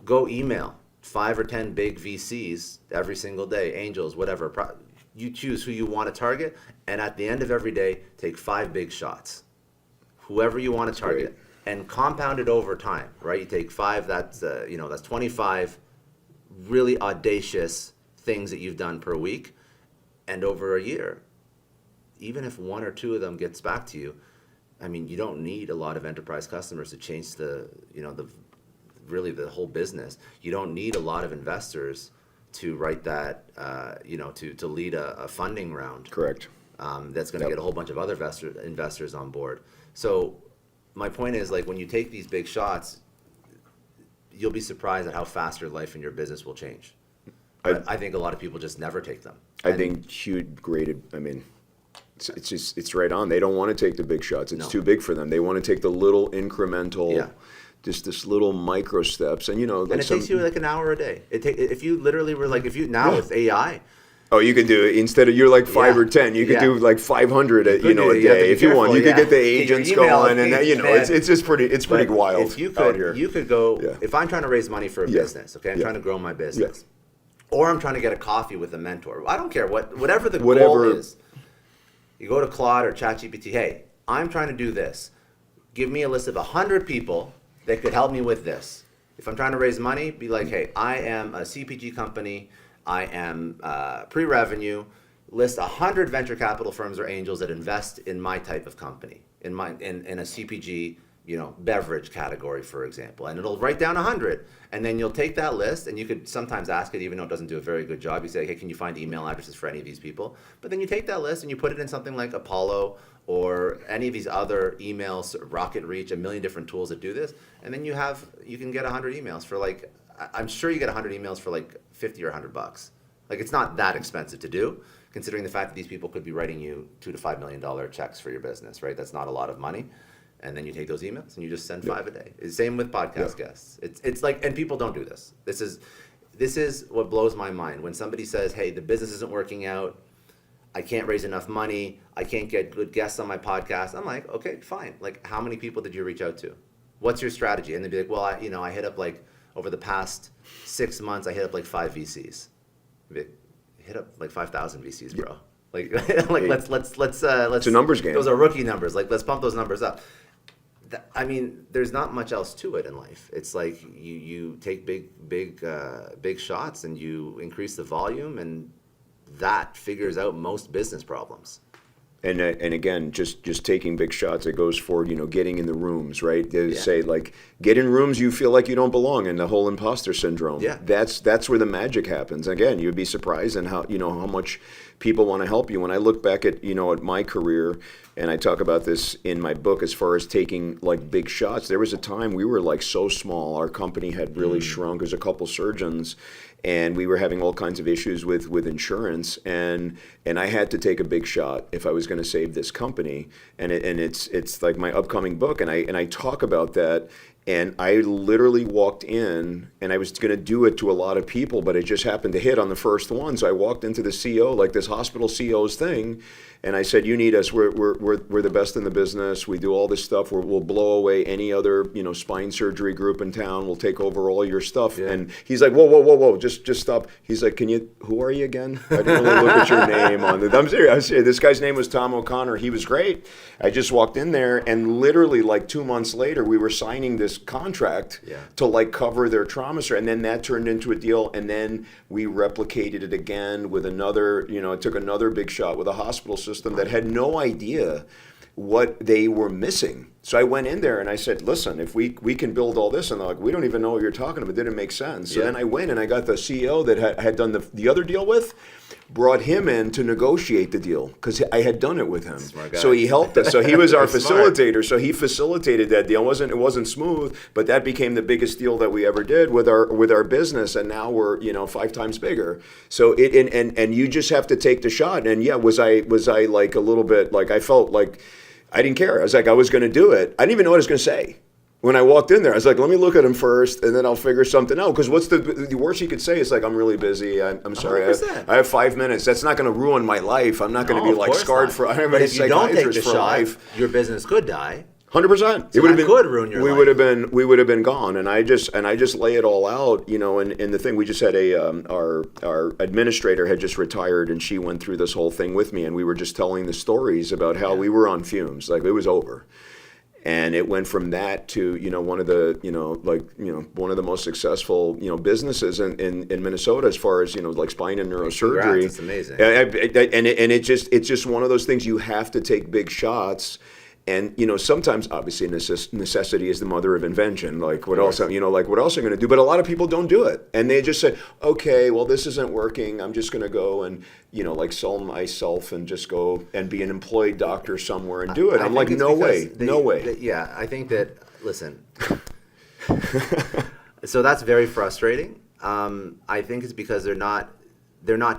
go email 5 or 10 big VCs every single day, angels, whatever. You choose who you want to target, and at the end of every day, take 5 big shots. Whoever you want to target. Great. And compound it over time, right? You take 5, that's 25 really audacious things that you've done per week, and over a year, even if 1 or 2 of them gets back to you, I mean, you don't need a lot of enterprise customers to change the whole business. You don't need a lot of investors to write that, to lead a funding round. Correct. That's going to get a whole bunch of other investors on board. So my point is, like, when you take these big shots, you'll be surprised at how fast your life and your business will change. I think a lot of people just never take them. I think it's right on. They don't want to take the big shots. It's too big for them. They want to take the little incremental, just this little micro steps. And and it takes you like an hour a day. If you literally were like, with AI. Oh, you can do it instead of you're like 5 or 10. You could do like 500 a day if you want. You could get the agents going, and it's just pretty. It's pretty wild if you out here. You could go. If I'm trying to raise money for a business, okay, I'm trying to grow my business, or I'm trying to get a coffee with a mentor. I don't care whatever the goal is. You go to Claude or ChatGPT. Hey, I'm trying to do this. Give me a list of 100 people that could help me with this. If I'm trying to raise money, be like, hey, I am a CPG company. I am pre-revenue. List 100 venture capital firms or angels that invest in my type of company, in a CPG, beverage category, for example. And it'll write down 100. And then you'll take that list, and you could sometimes ask it, even though it doesn't do a very good job. You say, hey, can you find email addresses for any of these people? But then you take that list and you put it in something like Apollo or any of these other emails, Rocket Reach, a million different tools that do this. And then you can get 100 emails for like, I'm sure you get 100 emails for like 50 or $100. Like, it's not that expensive to do, considering the fact that these people could be writing you $2 to $5 million checks for your business, right? That's not a lot of money. And then you take those emails and you just send 5 a day. It's same with podcast guests. It's like, and people don't do this. This is what blows my mind. When somebody says, hey, the business isn't working out, I can't raise enough money, I can't get good guests on my podcast. I'm like, okay, fine. Like, how many people did you reach out to? What's your strategy? And they'd be like, well, I hit up like, over the past 6 months, I hit up like 5 VCs. Hit up like 5,000 VCs, bro. Like let's. It's a numbers game. Those are rookie numbers. Like, let's pump those numbers up. There's not much else to it in life. It's like you take big shots and you increase the volume, and that figures out most business problems. And again, just taking big shots. It goes for getting in the rooms, right? They say like get in rooms you feel like you don't belong, and the whole imposter syndrome. Yeah. That's where the magic happens. Again, you'd be surprised in how much people want to help you. When I look back at at my career, and I talk about this in my book as far as taking like big shots. There was a time we were like so small. Our company had really shrunk. There's a couple surgeons. And we were having all kinds of issues with insurance, and I had to take a big shot if I was going to save this company. And it's like my upcoming book, and I talk about that. And I literally walked in, and I was going to do it to a lot of people, but it just happened to hit on the first one. So I walked into the CEO, like this hospital CEO's thing, and I said, "You need us. We're the best in the business. We do all this stuff. We'll blow away any other spine surgery group in town. We'll take over all your stuff." Yeah. And he's like, "Whoa, just stop." He's like, who are you again? I didn't really look at your name on it. I'm serious. This guy's name was Tom O'Connor. He was great. I just walked in there, and literally like 2 months later, we were signing this this contract Yeah. to like cover their trauma, and then that turned into a deal, and then we replicated it again with another, it took another big shot with a hospital system that had no idea what they were missing. So I went in there and I said, listen, if we can build all this, and they're like, we don't even know what you're talking about. It didn't make sense. So then I went and I got the CEO that had done the other deal with, brought him in to negotiate the deal because I had done it with him. Smart guy. So he helped us. So he was our That's smart. facilitator. So he facilitated that deal. It wasn't smooth, but that became the biggest deal that we ever did with our business, and now we're 5 times bigger. So and you just have to take the shot. And yeah, was I like a little bit like I felt like I didn't care. I was like I was going to do it. I didn't even know what I was going to say. When I walked in there, I was like, let me look at him first, and then I'll figure something out. Because what's the worst he could say is like, I'm really busy. I'm sorry. 100%. I have 5 minutes. That's not going to ruin my life. I'm not going to be of like course scarred not. for. I'm But a if you don't take the psychiatrist for shot, life. your business could die. 100%. So that could ruin your we life. would have been gone. And I just lay it all out, and the thing, we just had our administrator had just retired, and she went through this whole thing with me, and we were just telling the stories about how we were on fumes, like it was over. And it went from that to one of the one of the most successful businesses in Minnesota as far as like spine and neurosurgery. Congrats, that's amazing. And it's just one of those things, you have to take big shots. And sometimes obviously necessity is the mother of invention. Like what else? What else am I going to do? But a lot of people don't do it, and they just say, "Okay, well this isn't working. I'm just going to go and sell myself and just go and be an employed doctor somewhere and do it." I'm like, no way. Yeah, I think that. Listen. So that's very frustrating. I think it's because they're not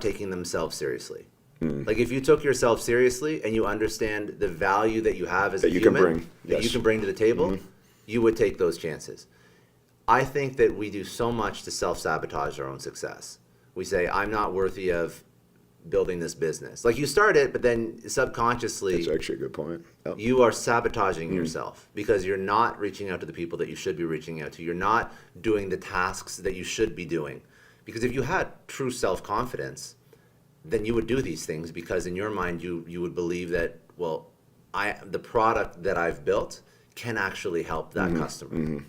taking themselves seriously. Like if you took yourself seriously and you understand the value that you have as a human, that you can bring to the table, you would take those chances. I think that we do so much to self-sabotage our own success. We say, I'm not worthy of building this business. Like you start it, but then subconsciously, That's actually a good point. Yep. you are sabotaging yourself because you're not reaching out to the people that you should be reaching out to. You're not doing the tasks that you should be doing. Because if you had true self-confidence, then you would do these things because in your mind you would believe that, well, the product that I've built can actually help that customer.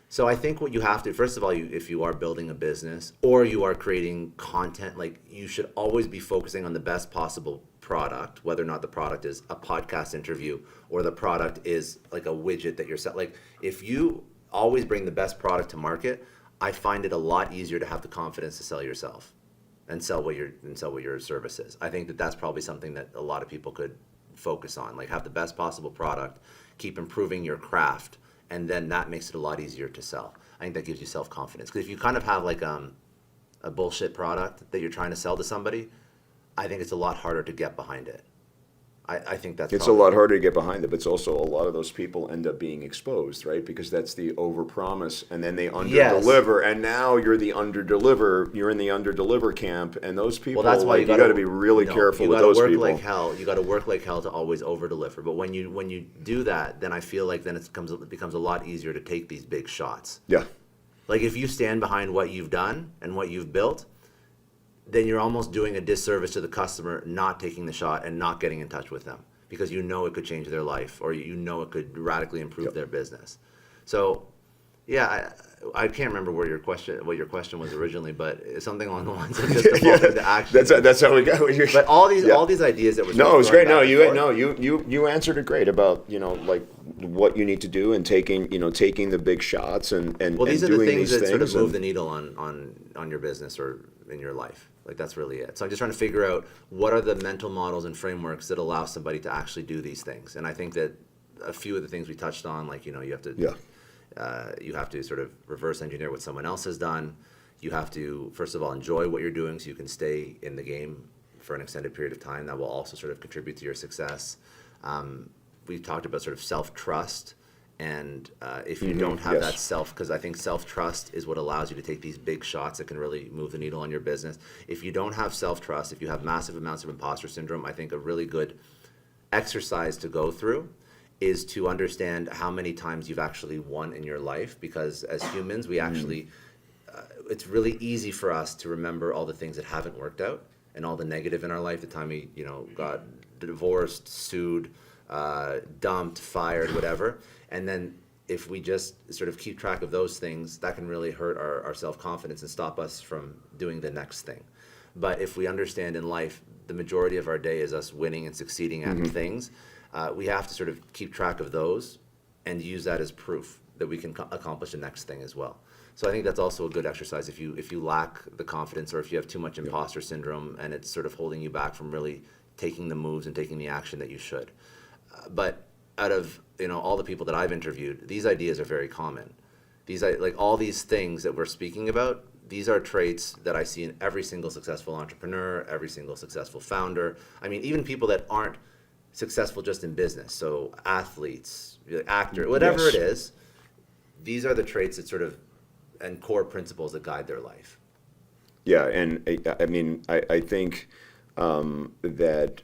So I think what you have to, first of all, if you are building a business or you are creating content, like you should always be focusing on the best possible product, whether or not the product is a podcast interview or the product is like a widget that you're selling. Like if you always bring the best product to market, I find it a lot easier to have the confidence to sell yourself. And sell what your service is. I think that that's probably something that a lot of people could focus on. Like have the best possible product, keep improving your craft, and then that makes it a lot easier to sell. I think that gives you self-confidence. Because if you kind of have like a bullshit product that you're trying to sell to somebody, I think it's a lot harder to get behind it. I think that's It's a lot harder to get behind it, but it's also a lot of those people end up being exposed, right? Because that's the overpromise, and then they underdeliver, and now you're in the underdeliver camp, and those people, Well, that's why you got to be really careful with those people. You got to work like hell to always over-deliver. But when you do that, then I feel like then it becomes a lot easier to take these big shots. Yeah. Like if you stand behind what you've done and what you've built, then you're almost doing a disservice to the customer not taking the shot and not getting in touch with them because you know it could change their life or you know it could radically improve their business. So, yeah, I can't remember what your question was originally, but it's something along the lines of just evolving to action. That's how we go. But all these ideas that were No, it was great. No, you answered it great about like what you need to do and taking the big shots and well, these and are the doing things these that sort of things move the needle on your business or in your life. Like that's really it. So I'm just trying to figure out what are the mental models and frameworks that allow somebody to actually do these things. And I think that a few of the things we touched on, like you have to sort of reverse engineer what someone else has done. You have to first of all enjoy what you're doing so you can stay in the game for an extended period of time. That will also sort of contribute to your success. We talked about sort of self-trust. And if you don't have that because I think self-trust is what allows you to take these big shots that can really move the needle on your business. If you don't have self-trust, if you have massive amounts of imposter syndrome, I think a really good exercise to go through is to understand how many times you've actually won in your life. Because as humans, we actually, it's really easy for us to remember all the things that haven't worked out and all the negative in our life, the time we, got divorced, sued, dumped, fired, whatever. And then if we just sort of keep track of those things, that can really hurt our self-confidence and stop us from doing the next thing. But if we understand in life, the majority of our day is us winning and succeeding at things, we have to sort of keep track of those and use that as proof that we can accomplish the next thing as well. So I think that's also a good exercise if you lack the confidence, or if you have too much imposter syndrome and it's sort of holding you back from really taking the moves and taking the action that you should. But out of all the people that I've interviewed, these ideas are very common. These like all these things that we're speaking about, these are traits that I see in every single successful entrepreneur, every single successful founder. I mean, even people that aren't successful just in business, so athletes, actor, whatever it is, these are the traits that sort of and core principles that guide their life. Yeah, and I mean, I think that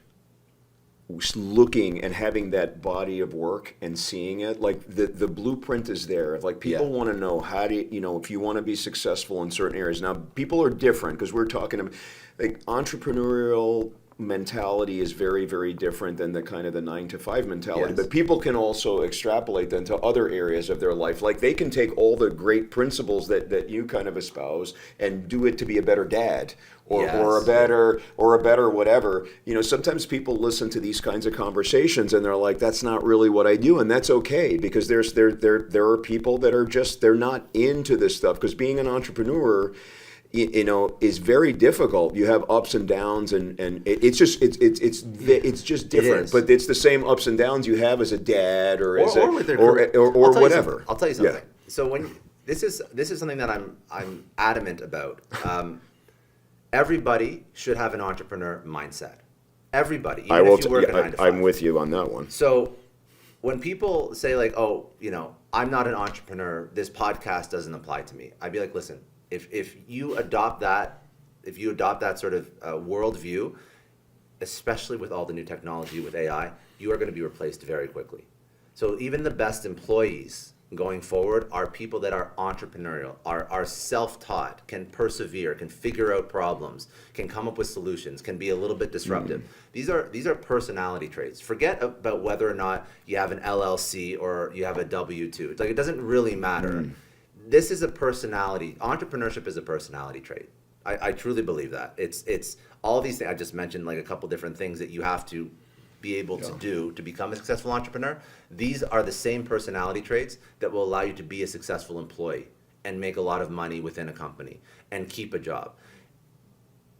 looking and having that body of work and seeing it, like the blueprint is there. Like people want to know how to, if you want to be successful in certain areas. Now, people are different because we're talking about, like, entrepreneurial mentality is very, very different than the kind of the 9-to-5 mentality. But people can also extrapolate them to other areas of their life. Like they can take all the great principles that you kind of espouse and do it to be a better dad or a better whatever. Sometimes people listen to these kinds of conversations and they're like, that's not really what I do, and that's okay, because there are people that are just, they're not into this stuff, because being an entrepreneur is very difficult. You have ups and downs, and it's just different. But it's the same ups and downs you have as a dad or whatever. I'll tell you something. So when this is something that I'm adamant about. Everybody should have an entrepreneur mindset. Everybody, even if you work a 9 to 5. I'm with you on that one. So when people say like, oh, I'm not an entrepreneur, this podcast doesn't apply to me, I'd be like, listen. If you adopt that sort of worldview, especially with all the new technology with AI, you are going to be replaced very quickly. So even the best employees going forward are people that are entrepreneurial, are self-taught, can persevere, can figure out problems, can come up with solutions, can be a little bit disruptive. These are personality traits. Forget about whether or not you have an LLC or you have a W-2. It's like, it doesn't really matter. This is a personality. Entrepreneurship is a personality trait. I truly believe that. It's all these things I just mentioned, like a couple different things that you have to be able to do to become a successful entrepreneur. These are the same personality traits that will allow you to be a successful employee and make a lot of money within a company and keep a job.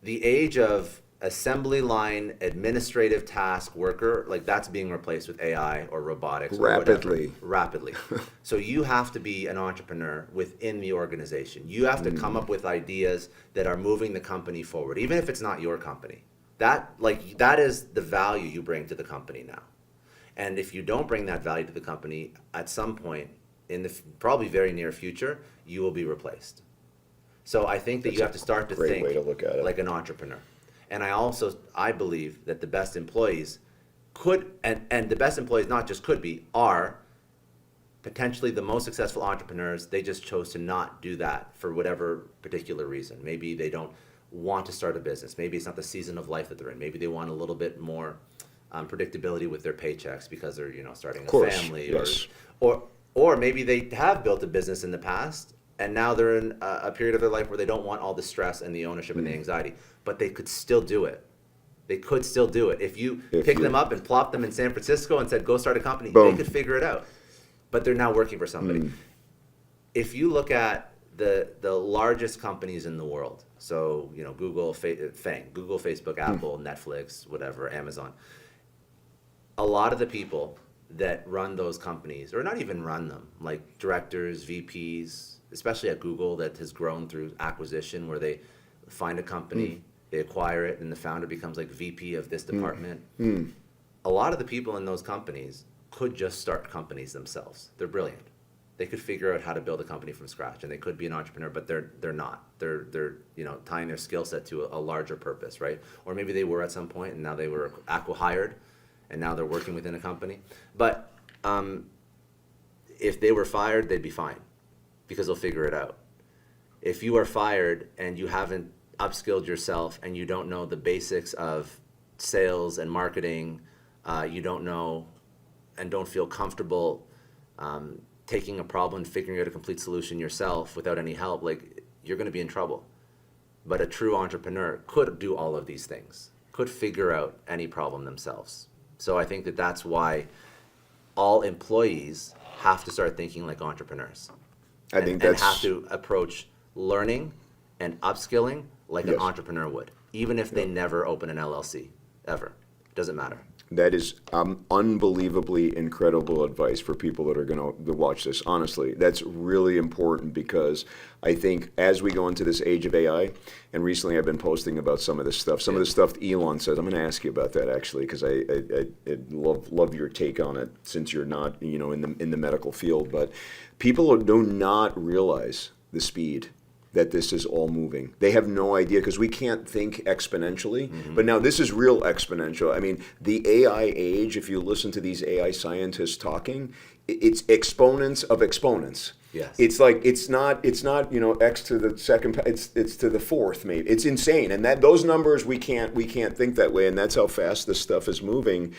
The age of assembly line administrative task worker, like, that's being replaced with AI or robotics rapidly. So you have to be an entrepreneur within the organization. You have to come up with ideas that are moving the company forward, even if it's not your company. That is the value you bring to the company now. And if you don't bring that value to the company, at some point in the probably very near future, you will be replaced. So I think that you have to start to think way to look at it. like an entrepreneur. And I believe that the best employees could, and the best employees not just could be, are potentially the most successful entrepreneurs. They just chose to not do that for whatever particular reason. Maybe they don't want to start a business. Maybe it's not the season of life that they're in. Maybe they want a little bit more predictability with their paychecks because they're starting a family, or maybe they have built a business in the past and now they're in a period of their life where they don't want all the stress and the ownership and the anxiety, but they could still do it. They could still do it. If you pick them up and plop them in San Francisco and said, go start a company, they could figure it out. But they're now working for somebody. If you look at the largest companies in the world, so Google, Google, Facebook, Apple, Netflix, whatever, Amazon, a lot of the people that run those companies, or not even run them, like directors, VPs, especially at Google, that has grown through acquisition, where they find a company, they acquire it, and the founder becomes like VP of this department. A lot of the people in those companies could just start companies themselves. They're brilliant. They could figure out how to build a company from scratch, and they could be an entrepreneur, but they're not. They're tying their skill set to a larger purpose, right? Or maybe they were at some point, and now they were acqui-hired, and now they're working within a company. But if they were fired, they'd be fine, because they'll figure it out. If you are fired and you haven't upskilled yourself and you don't know the basics of sales and marketing, you don't know and don't feel comfortable taking a problem and figuring out a complete solution yourself without any help, like, you're going to be in trouble. But a true entrepreneur could do all of these things, could figure out any problem themselves. So I think that that's why all employees have to start thinking like entrepreneurs. I think that's... And have to approach learning and upskilling like an Yes. entrepreneur would, even if they never open an LLC, ever. Doesn't matter. That is unbelievably incredible advice for people that are going to watch this. Honestly, that's really important, because I think as we go into this age of AI, and recently I've been posting about some of this stuff, some of the stuff Elon says. I'm going to ask you about that actually, because I love your take on it, since you're not in the medical field. But people do not realize the speed that this is all moving. They have no idea, because we can't think exponentially, but now this is real exponential. I mean, the AI age, if you listen to these AI scientists talking, it's exponents of exponents. Yes. It's like, it's not x to the second, it's to the fourth maybe. It's insane. And those numbers, we can't think that way, and that's how fast this stuff is moving.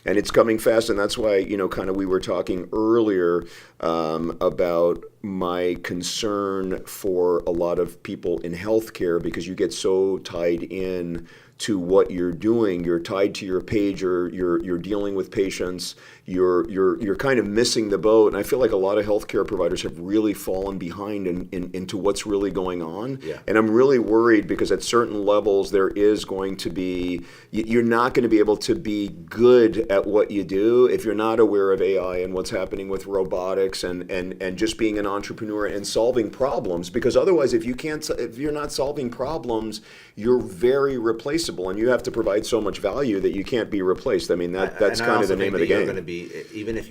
And it's coming fast, and that's why, kind of we were talking earlier about my concern for a lot of people in healthcare, because you get so tied in to what you're doing. You're tied to your page, you're dealing with patients, you're kind of missing the boat. And I feel like a lot of healthcare providers have really fallen behind into what's really going on. Yeah. And I'm really worried, because at certain levels there is going to be, you're not going to be able to be good at what you do if you're not aware of AI and what's happening with robotics and just being an entrepreneur and solving problems. Because otherwise, if you're not solving problems, you're very replaceable, and you have to provide so much value that you can't be replaced. I mean, that's kind of the name of the game. You're going to be, even if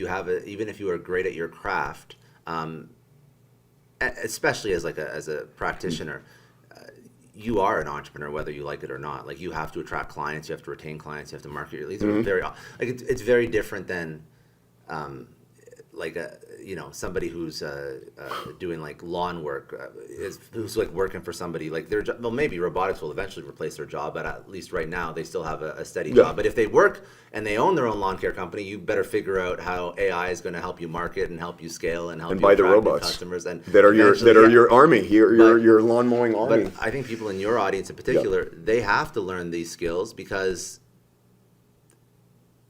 you are great at your craft, especially as a practitioner, you are an entrepreneur whether you like it or not. Like, you have to attract clients, you have to retain clients, you have to market your leads. It's very different than somebody who's doing like lawn work, who's like working for somebody, like their job. Well, maybe robotics will eventually replace their job, but at least right now they still have a steady job. But if they work and they own their own lawn care company, you better figure out how AI is going to help you market and help you scale and help you buy the attract new robots customers and that are your army, your lawn mowing army. But I think people in your audience in particular, they have to learn these skills, because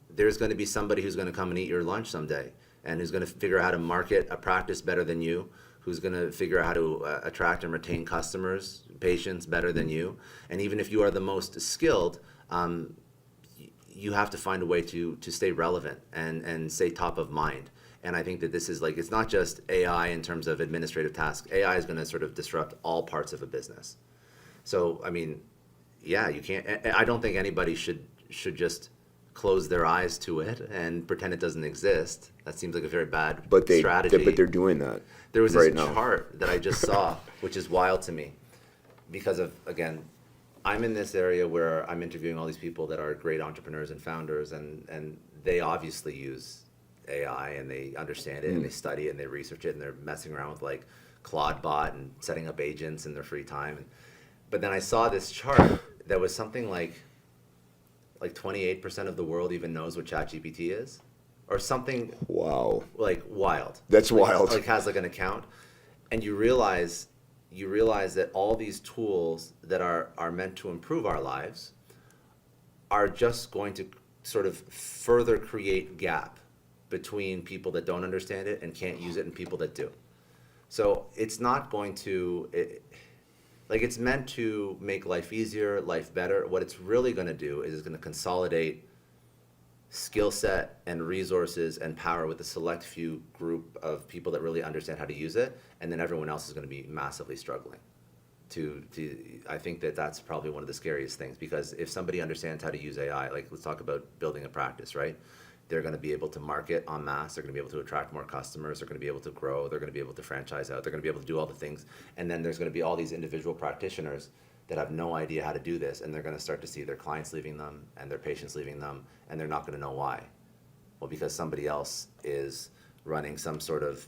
there's going to be somebody who's going to come and eat your lunch someday, and who's going to figure out how to market a practice better than you, who's going to figure out how to attract and retain customers, patients better than you. And even if you are the most skilled, you have to find a way to stay relevant and stay top of mind. And I think that this is like, it's not just AI in terms of administrative tasks. AI is going to sort of disrupt all parts of a business. So, I mean, yeah, you can't, I don't think anybody should just close their eyes to it and pretend it doesn't exist. That seems like a very bad strategy. But they're doing that. There was this chart that I just saw, which is wild to me, because of, again, I'm in this area where I'm interviewing all these people that are great entrepreneurs and founders, and they obviously use AI and they understand it and they study it and they research it, and they're messing around with like Claude Bot and setting up agents in their free time. But then I saw this chart that was something like 28% of the world even knows what ChatGPT is, or something. Wow. Like wild. That's wild. Like has like an account, and you realize that all these tools that are meant to improve our lives are just going to sort of further create gap between people that don't understand it and can't use it and people that do. So it's not going to, it's meant to make life easier, life better. What it's really going to do is it's going to consolidate skill set and resources and power with a select few group of people that really understand how to use it, and then everyone else is going to be massively struggling. I think that's probably one of the scariest things, because if somebody understands how to use AI, like let's talk about building a practice, right? They're going to be able to market en masse. They're going to be able to attract more customers. They're going to be able to grow. They're going to be able to franchise out. They're going to be able to do all the things. And then there's going to be all these individual practitioners that have no idea how to do this, and they're going to start to see their clients leaving them and their patients leaving them, and they're not going to know why. Well, because somebody else is running some sort of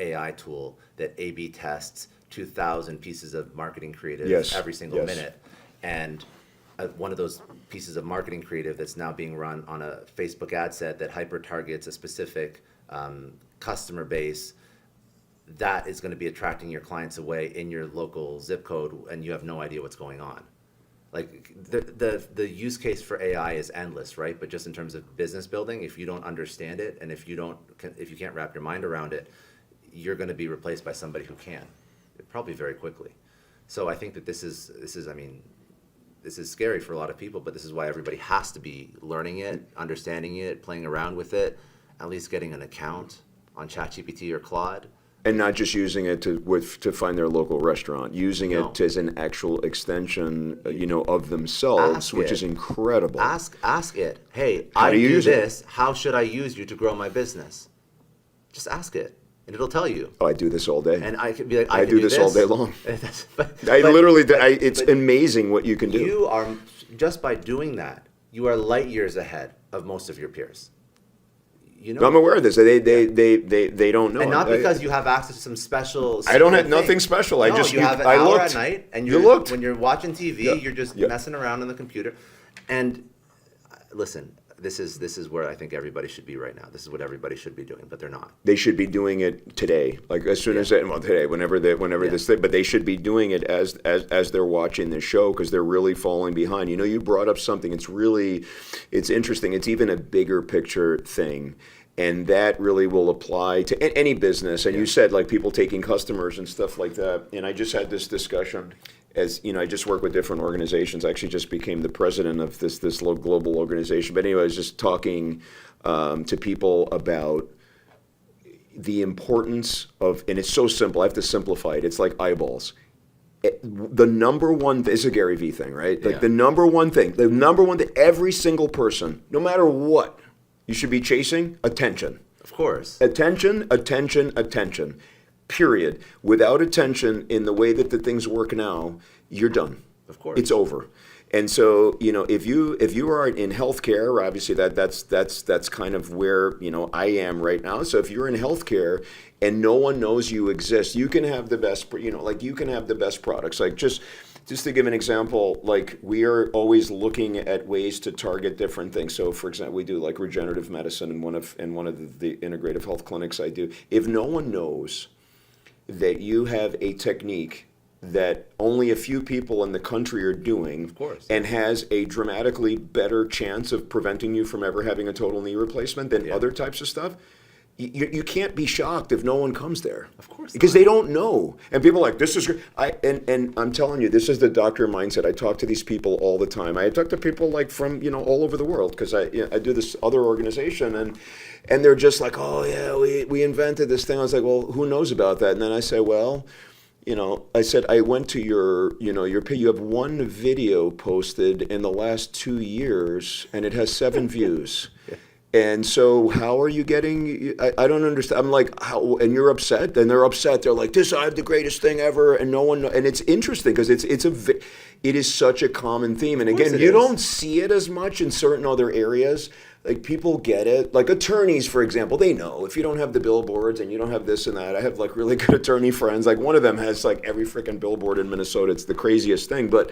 AI tool that A/B tests 2,000 pieces of marketing creative every single minute, and one of those pieces of marketing creative that's now being run on a Facebook ad set that hyper targets a specific customer base that is going to be attracting your clients away in your local zip code, and you have no idea what's going on. Like the use case for AI is endless, right? But just in terms of business building, if you don't understand it, and if you can't wrap your mind around it, you're going to be replaced by somebody who can, probably very quickly. So I think that this is I mean, this is scary for a lot of people, but this is why everybody has to be learning it, understanding it, playing around with it, at least getting an account on ChatGPT or Claude. And not just using it to find their local restaurant, using it as an actual extension, of themselves, which is incredible. Ask it. Hey, I do this. How should I use you to grow my business? Just ask it, and it'll tell you. Oh, I do this all day. And I could be like, I do this all day long. but literally, it's amazing what you can do. You are, just by doing that, you are light years ahead of most of your peers. I'm aware of this. They don't know. And not because you have access to some special. I don't have nothing special. No, you have an hour at night, and when you're watching TV, you're just messing around on the computer. And listen, this is where I think everybody should be right now. This is what everybody should be doing, but they're not. They should be doing it today, like as soon as today, whenever this thing. But they should be doing it as they're watching the show, because they're really falling behind. You brought up something. It's interesting. It's even a bigger picture thing. And that really will apply to any business. And you said, like, people taking customers and stuff like that. And I just had this discussion. As I just work with different organizations. I actually just became the president of this global organization. But anyway, I was just talking to people about the importance of, and it's so simple. I have to simplify it. It's like eyeballs. The number one, this is a Gary Vee thing, right? Like the number one thing that every single person, no matter what, you should be chasing: attention. Of course. Attention. Period. Without attention, in the way that the things work now, you're done. Of course. It's over. And so, if you are in healthcare, obviously that's kind of where, I am right now. So if you're in healthcare and no one knows you exist, you can have the best, you can have the best products. Like just to give an example, like we are always looking at ways to target different things. So for example, we do like regenerative medicine in one of the integrative health clinics I do. If no one knows that you have a technique that only a few people in the country are doing, of course, and has a dramatically better chance of preventing you from ever having a total knee replacement than other types of stuff, you can't be shocked if no one comes there. Of course, because they don't know. And people are like, this is great. And I'm telling you, this is the doctor mindset. I talk to these people all the time. I talk to people like from all over the world, because I do this other organization, and they're just like, oh yeah, we invented this thing. I was like, well, who knows about that? And then I say, well, I said, I went to your you have one video posted in the last 2 years, and it has 7 views. Yeah. And so how are you getting, I don't understand. I'm like, how, and you're upset? And they're upset. They're like, I have the greatest thing ever, and no one, and it's interesting because it is such a common theme. And again, you don't see it as much in certain other areas. Like people get it. Like attorneys, for example, they know if you don't have the billboards and you don't have this and that. I have like really good attorney friends. Like one of them has like every freaking billboard in Minnesota. It's the craziest thing. But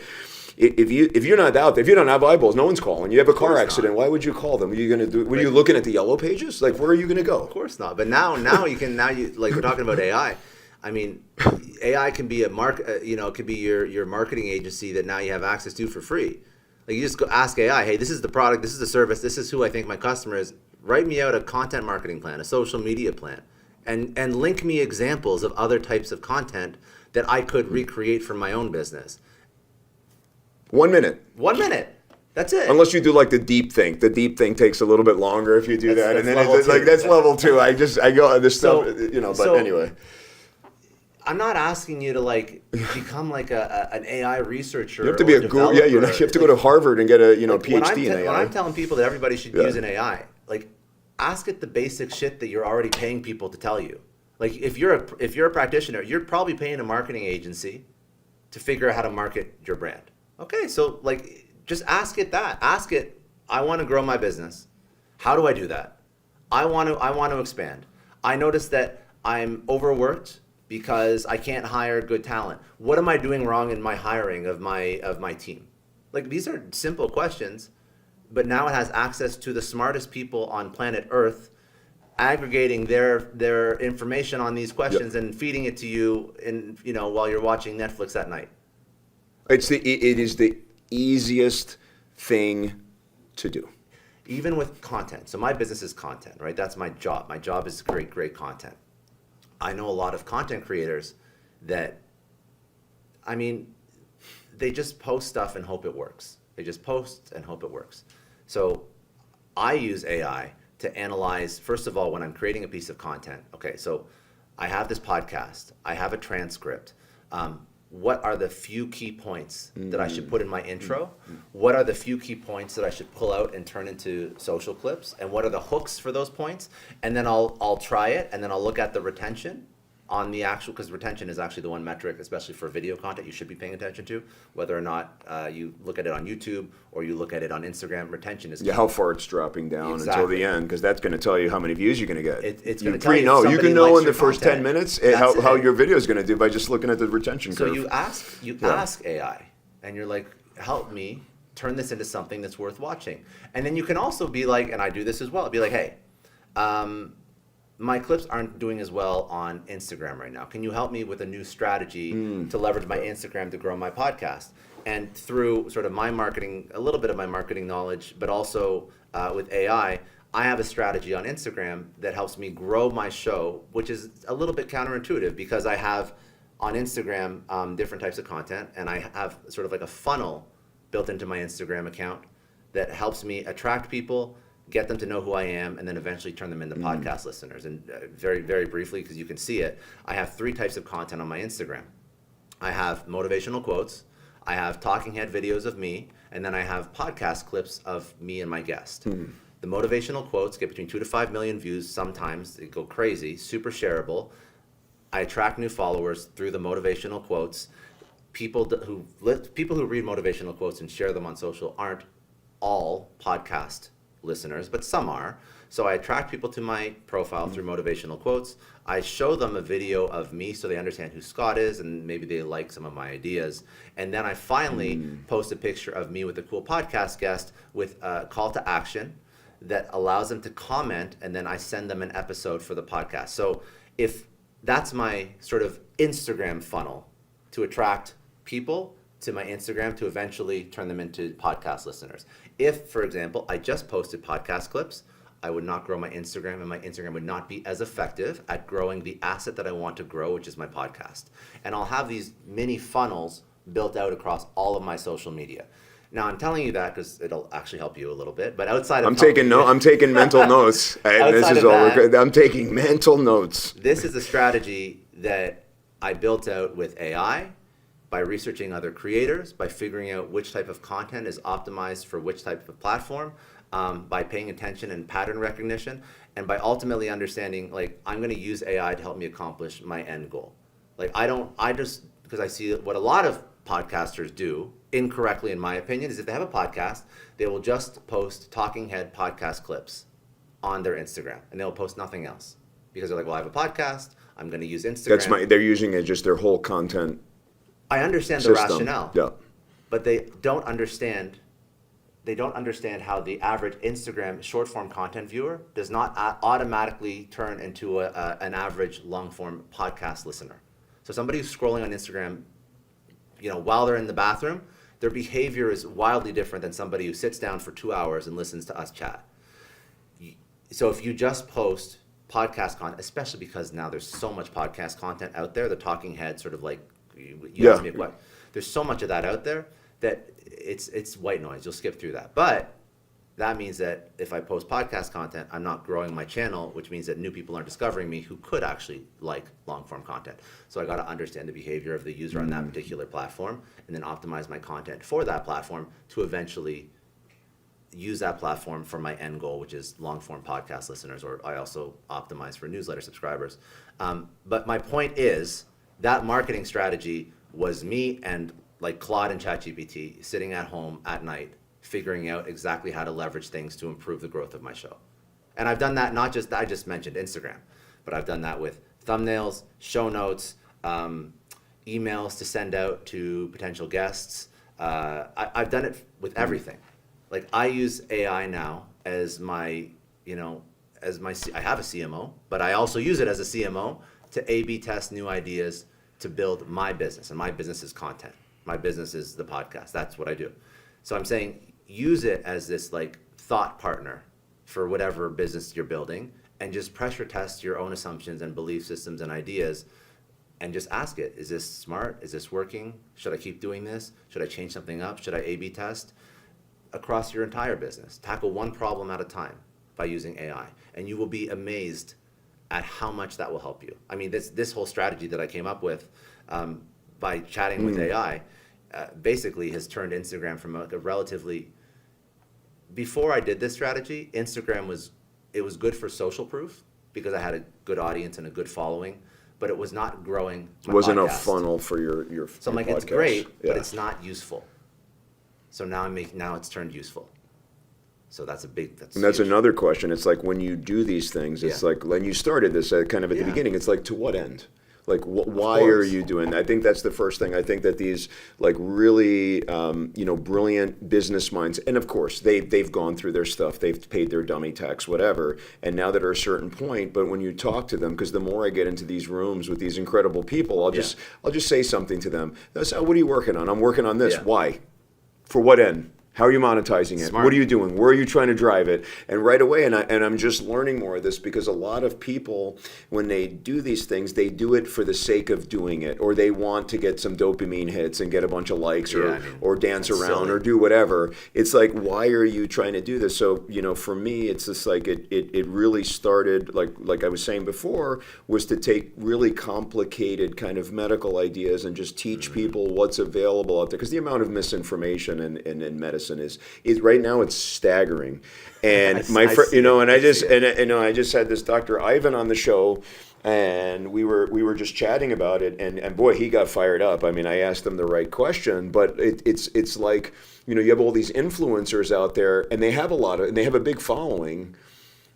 if you're not out there, if you don't have eyeballs, no one's calling. You have a car accident. Why would you call them? What are you gonna do? Were you looking at the yellow pages? Like where are you gonna go? Of course not. But now you like we're talking about AI. I mean, AI can be it could be your marketing agency that now you have access to for free. Like you just go ask AI, hey, this is the product, this is the service, this is who I think my customer is. Write me out a content marketing plan, a social media plan, and link me examples of other types of content that I could recreate for my own business. 1 minute. 1 minute. That's it. Unless you do like the deep thing. The deep thing takes a little bit longer if you do that. And then it's like that's level 2. I go this stuff, but anyway. I'm not asking you to like become like an AI researcher. You have to be a guru. Yeah, you have to go to Harvard and get a PhD in AI. When I'm telling people that everybody should use an AI, like ask it the basic shit that you're already paying people to tell you. Like if you're a practitioner, you're probably paying a marketing agency to figure out how to market your brand. Okay, so like just ask it that. Ask it, I want to grow my business. How do I do that? I want to expand. I notice that I'm overworked because I can't hire good talent. What am I doing wrong in my hiring of my team? Like these are simple questions, but now it has access to the smartest people on planet Earth aggregating their information on these questions and feeding it to you while you're watching Netflix at night. It is the easiest thing to do. Even with content. So my business is content, right? That's my job. My job is to create great content. I know a lot of content creators that, I mean, they just post stuff and hope it works. They just post and hope it works. So I use AI to analyze, first of all, when I'm creating a piece of content. Okay, so I have this podcast. I have a transcript. What are the few key points that I should put in my intro? What are the few key points that I should pull out and turn into social clips? And what are the hooks for those points? And then I'll try it, and then I'll look at the retention on the actual, because retention is actually the one metric, especially for video content, you should be paying attention to, whether or not you look at it on YouTube or you look at it on Instagram. Retention is key. Yeah, how far it's dropping down until Exactly. the end, because that's going to tell you how many views you're going to get. It's you gonna tell you if You somebody can know likes in the your first content. 10 minutes That's how it. your video is going to do by just looking at the retention So curve. you ask AI, and you're like, help me turn this into something that's worth watching. And then you can also be like, and I do this as well, be like, hey, my clips aren't doing as well on Instagram right now. Can you help me with a new strategy to leverage my Instagram to grow my podcast? And through sort of my marketing, a little bit of my marketing knowledge, but also with AI, I have a strategy on Instagram that helps me grow my show, which is a little bit counterintuitive because I have on Instagram different types of content, and I have sort of like a funnel built into my Instagram account that helps me attract people, get them to know who I am, and then eventually turn them into podcast listeners. And very, very briefly, because you can see it, I have 3 types of content on my Instagram. I have motivational quotes, I have talking head videos of me, and then I have podcast clips of me and my guest. The motivational quotes get between 2 to 5 million views. Sometimes they go crazy, super shareable. I attract new followers through the motivational quotes. People who read motivational quotes and share them on social aren't all podcast listeners, but some are. So I attract people to my profile through motivational quotes. I show them a video of me so they understand who Scott is and maybe they like some of my ideas. And then I finally post a picture of me with a cool podcast guest with a call to action that allows them to comment, and then I send them an episode for the podcast. So if that's my sort of Instagram funnel to attract people to my Instagram to eventually turn them into podcast listeners. If, for example, I just posted podcast clips, I would not grow my Instagram, and my Instagram would not be as effective at growing the asset that I want to grow, which is my podcast. And I'll have these mini funnels built out across all of my social media. Now, I'm telling you that because it'll actually help you a little bit, but outside of I'm taking mental notes. Outside of that, I'm taking mental notes. this is a strategy that I built out with AI, by researching other creators, by figuring out which type of content is optimized for which type of platform, by paying attention and pattern recognition, and by ultimately understanding, like, I'm gonna use AI to help me accomplish my end goal. Like, because I see what a lot of podcasters do, incorrectly in my opinion, is if they have a podcast, they will just post talking head podcast clips on their Instagram, and they'll post nothing else. Because they're like, well, I have a podcast, I'm gonna use Instagram. They're using it just their whole content I understand the system. rationale. Yeah. But they don't understand how the average Instagram short form content viewer does not automatically turn into an average long form podcast listener. So somebody who's scrolling on Instagram, while they're in the bathroom, their behavior is wildly different than somebody who sits down for 2 hours and listens to us chat. So if you just post podcast content, especially because now there's so much podcast content out there, the talking head sort of like, you asked me what, there's so much of that out there that it's white noise. You'll skip through that. But that means that if I post podcast content, I'm not growing my channel, which means that new people aren't discovering me who could actually like long form content. So I got to understand the behavior of the user on that particular platform and then optimize my content for that platform to eventually use that platform for my end goal, which is long form podcast listeners, or I also optimize for newsletter subscribers. But my point is, that marketing strategy was me and like Claude and ChatGPT sitting at home at night, figuring out exactly how to leverage things to improve the growth of my show. And I've done that I just mentioned Instagram, but I've done that with thumbnails, show notes, emails to send out to potential guests. I've done it with everything. Like, I use AI now as my, I have a CMO, but I also use it as a CMO to A/B test new ideas to build my business, and my business is content. My business is the podcast. That's what I do. So I'm saying use it as this like thought partner for whatever business you're building, and just pressure test your own assumptions and belief systems and ideas, and just ask it, is this smart? Is this working? Should I keep doing this? Should I change something up? Should I A/B test? Across your entire business. Tackle one problem at a time by using AI, and you will be amazed at how much that will help you. I mean, this whole strategy that I came up with by chatting with AI basically has turned Instagram from a relatively, before I did this strategy, Instagram was good for social proof because I had a good audience and a good following, but it was not growing my It wasn't a podcast. funnel for your So I'm like, podcast. it's great, Yeah. but it's not useful. So now it's turned useful. So that's And that's huge. another question. It's like when you do these things, it's Yeah. like when you started this kind of at the Yeah. beginning, it's like to what end? Like why are course. you doing that? I think that's the first thing. I think that these like really brilliant business minds, and of course they've gone through their stuff, they've paid their dummy tax, whatever, and now they're at a certain point. But when you talk to them, because the more I get into these rooms with these incredible people, I'll just say something to them. They'll say, "What are you working on?" "I'm working on this." Yeah. "Why? For what end? How are you monetizing it? Smart. What are you doing? Where are you trying to drive it?" And right away, and I'm just learning more of this because a lot of people, when they do these things, they do it for the sake of doing it, or they want to get some dopamine hits and get a bunch of likes, or dance that's around, silly. or do whatever. It's like, why are you trying to do this? So for me, it's just like it really started like I was saying before, was to take really complicated kind of medical ideas and just teach people what's available out there, because the amount of misinformation in medicine is right now it's staggering. And I and I just had this Dr. Ivan on the show, and we were just chatting about it, and boy, he got fired up. I mean, I asked him the right question, but it's like, you have all these influencers out there, and they have a big following.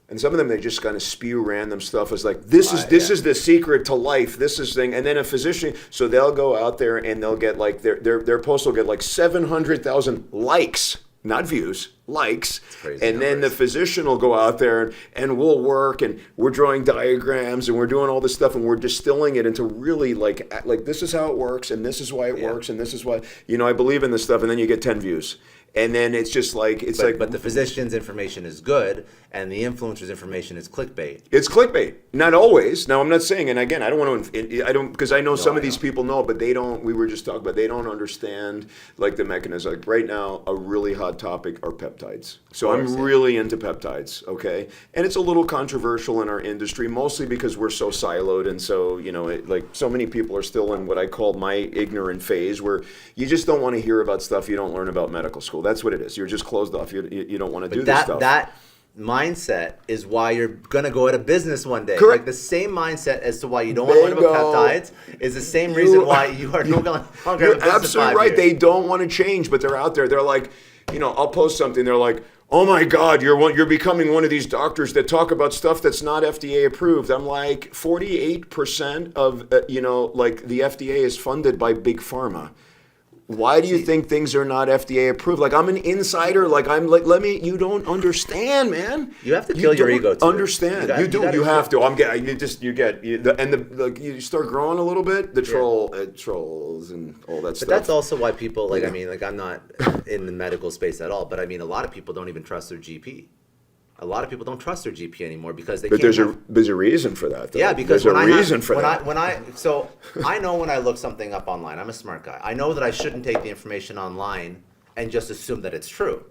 And some of them, they just kind of spew random stuff as like, this is the secret to life, this is thing. And then a physician, so they'll go out there and they'll get like, their post will get like 700,000 likes, not views, likes. crazy And then the numbers. physician will go out there and we'll work, and we're drawing diagrams, and we're doing all this stuff, and we're distilling it into really like this is how it works, and this is why it works, and this is why, I believe in this stuff. And then you get 10 views. And then it's just like, But the physician's information is good, and the influencer's information is clickbait. it's clickbait. Not always. Now, I'm not saying, and again, I don't want to, because I know some of these people know, but they don't, we were just talking about, they don't understand like the mechanism. Like right now, a really hot topic are peptides. So I'm really into peptides, okay? And it's a little controversial in our industry, mostly because we're so siloed, and so, like so many people are still in what I call my ignorant phase, where you just don't want to hear about stuff you don't learn about medical school. That's what it is. You're just closed off. You don't want to do this stuff. That mindset is why you're gonna go out of business one day. Correct. Like the same mindset as to why you don't want to learn about peptides is the same reason why you are no longer You're in business in absolutely 5 right. years. They don't want to change, but they're out there. They're like, I'll post something. They're like, "Oh my God, you're becoming one of these doctors that talk about stuff that's not FDA approved." I'm like, 48% of like the FDA is funded by big pharma. Why do you think things are not FDA approved? Like, I'm an insider. Like, I'm like, you don't understand, man. You have to kill your ego, too. Understand. You have to. You start growing a little bit, trolls and all that But stuff. that's also why people, like, I mean, like, I'm not in the medical space at all, but I mean, a lot of people don't even trust their GP. A lot of people don't trust their GP anymore because they But can't. there's a reason for that, though. Yeah, because there's when a I reason have, for when that. I know when I look something up online, I'm a smart guy. I know that I shouldn't take the information online and just assume that it's true.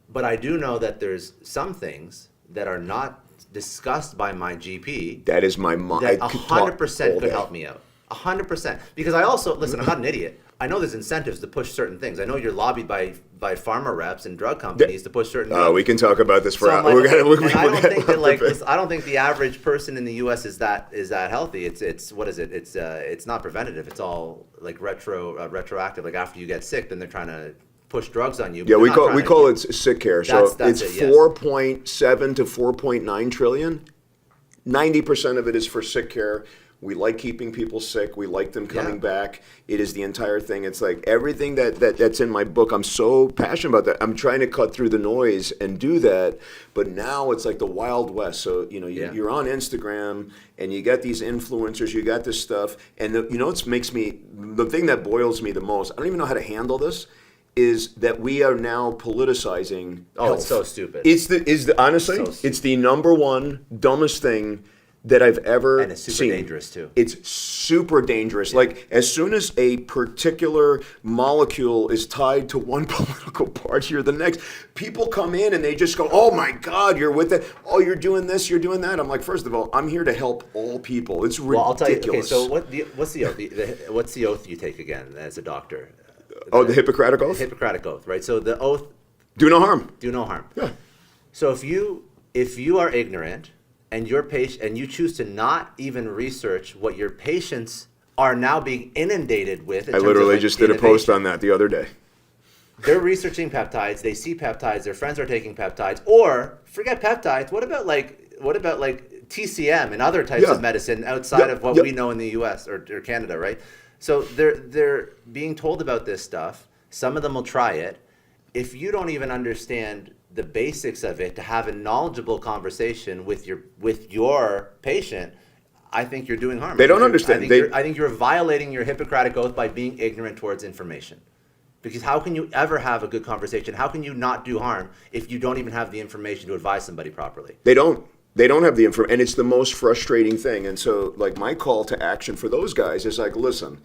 But I do know that there's some things that are not discussed by my GP That is my mind. that 100% could help me out. 100%. Because I also, listen, I'm not an idiot. I know there's incentives to push certain things. I know you're lobbied by pharma reps and drug companies to push certain drugs. We can talk about this for So I'm like, hours. and I don't think that listen, I don't think the average person in the U.S. is that healthy. It's what is it? It's not preventative. It's all like retroactive. Like after you get sick, then they're trying to push drugs on you. Yeah, we call it sick care. So That's it's it, yes. 4.7 to 4.9 trillion. 90% of it is for sick care. We like keeping people sick. We like them coming back. It is the entire thing. It's like everything that's in my book. I'm so passionate about that. I'm trying to cut through the noise and do that. But now it's like the Wild West. So, you're on Instagram and you got these influencers, you got this stuff. And the thing that boils me the most, I don't even know how to handle this, is that we are now politicizing health. It's so stupid. Honestly, it's the number one dumbest thing that I've ever seen. And it's super dangerous too. It's super dangerous. Like, as soon as a particular molecule is tied to one political party or the next, people come in and they just go, oh my God, you're with it. Oh, you're doing this, you're doing that. I'm like, first of all, I'm here to help all people. It's ridiculous. Well, I'll tell you, okay, so what's the oath? What's the oath you take again as a doctor? The Hippocratic Oath? Hippocratic Oath, right? So the oath... Do no harm. Do no harm. Yeah. So if you are ignorant and your patient and you choose to not even research what your patients are now being inundated with... I literally just did a post on that the other day. They're researching peptides. They see peptides. Their friends are taking peptides. Or forget peptides. What about TCM and other types of medicine outside of what we know in the U.S. or Canada, right? So they're being told about this stuff. Some of them will try it. If you don't even understand the basics of it, to have a knowledgeable conversation with your patient, I think you're doing harm. They don't understand. I think you're violating your Hippocratic Oath by being ignorant towards information. Because how can you ever have a good conversation? How can you not do harm if you don't even have the information to advise somebody properly? They don't. They don't have the information, and it's the most frustrating thing. And so, like, my call to action for those guys is like, listen,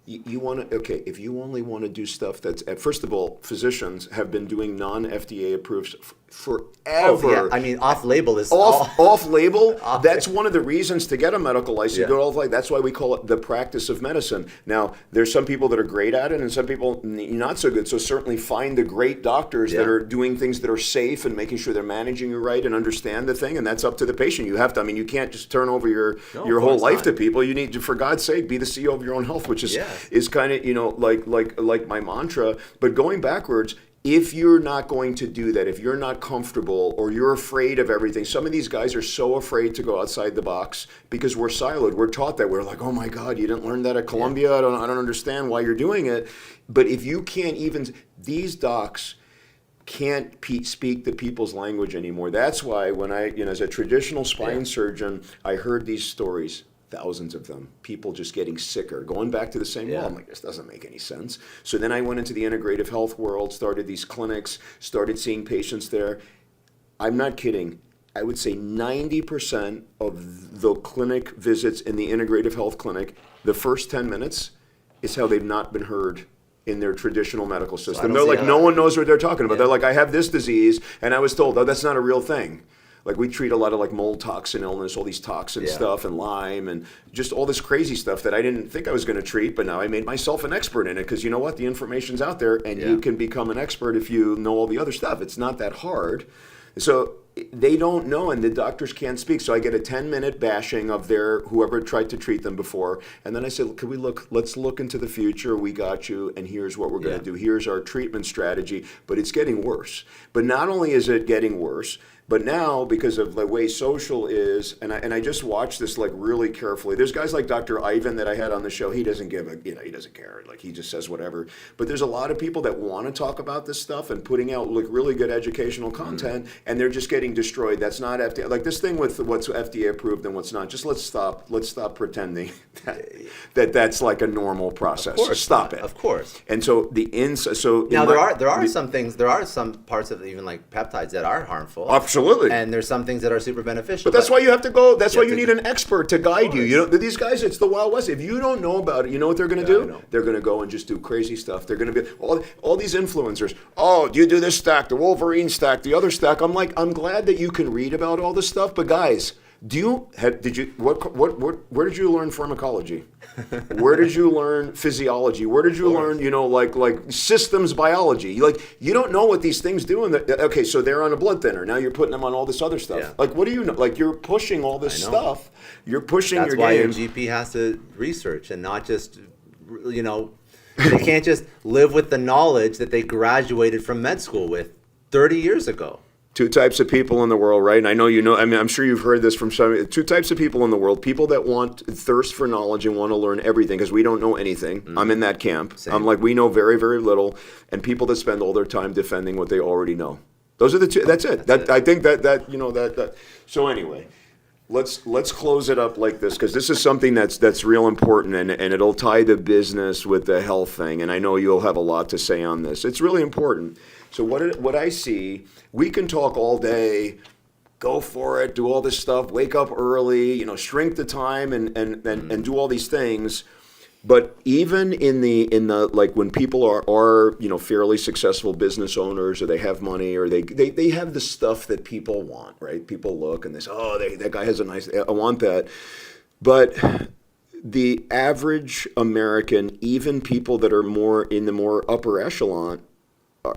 you want to, okay, if you only want to do stuff that's, first of all, physicians have been doing non-FDA approved forever. Oh, yeah. I mean, off-label is... Off-label, that's one of the reasons to get a medical license. Yeah. You go off-label. That's why we call it the practice of medicine. Now, there's some people that are great at it and some people not so good. So certainly find the great doctors that are doing things that are safe and making sure they're managing it right and understand the thing. And that's up to the patient. You have to, you can't just turn over your whole life to people. You need to, for God's sake, be the CEO of your own health, which is kind of, like my mantra. But going backwards, if you're not going to do that, if you're not comfortable or you're afraid of everything, some of these guys are so afraid to go outside the box because we're siloed. We're taught that. We're like, oh my God, you didn't learn that at Columbia. I don't understand why you're doing it. But if you can't even, these docs can't speak the people's language anymore. That's why when I, as a traditional spine surgeon, I heard these stories. Thousands of them, people just getting sicker, going back to the same wall. I'm like, this doesn't make any sense. So then I went into the integrative health world, started these clinics, started seeing patients there. I'm not kidding. I would say 90% of the clinic visits in the integrative health clinic, the first 10 minutes is how they've not been heard in their traditional medical system. They're like, no one knows what they're talking about. They're like, I have this disease, and I was told, oh, that's not a real thing. Like, we treat a lot of like mold toxin illness, all these toxin stuff and Lyme and just all this crazy stuff that I didn't think I was going to treat, but now I made myself an expert in it because you know what? The information's out there and you can become an expert if you know all the other stuff. It's not that hard. So they don't know and the doctors can't speak. So I get a 10-minute bashing of whoever tried to treat them before. And then I said, let's look into the future. We got you. And here's what we're going to do. Here's our treatment strategy. But it's getting worse. But not only is it getting worse, but now, because of the way social is, and I just watched this like really carefully. There's guys like Dr. Ivan that I had on the show. He doesn't he doesn't care. Like, he just says whatever. But there's a lot of people that want to talk about this stuff and putting out like really good educational content, and they're just getting destroyed. That's not FDA. Like this thing with what's FDA approved and what's not. Just let's stop pretending that's like a normal process. Of course, stop it. Of course. And so now there are some things. There are some parts of even like peptides that are harmful. Absolutely. And there's some things that are super beneficial. But that's why you have to go. That's why you need an expert to guide you. You know, these guys, it's the Wild West. If you don't know about it, you know what they're going to do? They're going to go and just do crazy stuff. They're going to be all these influencers. Oh, you do this stack, the Wolverine stack, the other stack. I'm like, I'm glad that you can read about all this stuff, but guys, where did you learn pharmacology? Where did you learn physiology? Where did you learn, like systems biology? You don't know what these things do. Okay, so they're on a blood thinner. Now you're putting them on all this other stuff. Yeah. Like, what do you know? Like, you're pushing all this stuff. You're pushing your game. That's why your GP has to research and not just, they can't just live with the knowledge that they graduated from med school with 30 years ago. Two types of people in the world, right? And I know you know, I mean, I'm sure you've heard this from some, two types of people in the world. People that thirst for knowledge and want to learn everything because we don't know anything. I'm in that camp. Same. I'm like, we know very, very little. And people that spend all their time defending what they already know. Those are the two, that's it. I think that. So anyway, let's close it up like this, because this is something that's real important, and it'll tie the business with the health thing. And I know you'll have a lot to say on this. It's really important. So what I see, we can talk all day, go for it, do all this stuff, wake up early, shrink the time and do all these things. But even in the like when people are fairly successful business owners, or they have money, or they have the stuff that people want, right? People look and they say, oh, that guy has a nice, I want that. But the average American, even people that are more in the more upper echelon,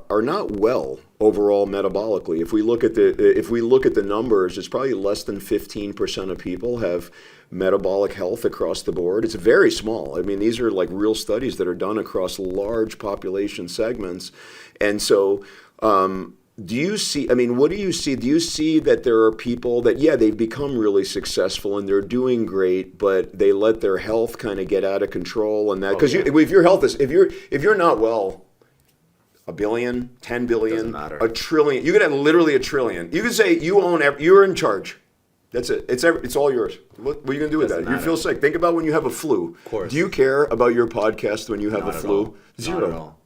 are not well overall metabolically. If we look at the numbers, it's probably less than 15% of people have metabolic health across the board. It's very small. I mean, these are like real studies that are done across large population segments. And so, do you see, I mean, what do you see? Do you see that there are people that, yeah, they've become really successful and they're doing great, but they let their health kind of get out of control, and that, because if your health is, if you're not well, $1 billion, $10 billion, $1 trillion. You could have literally $1 trillion. You could say you own you're in charge. That's it. It's all yours. What are you going to do with that? You feel sick. Think about when you have a flu. Of course. Do you care about your podcast when you have a flu? Zero. Not at all.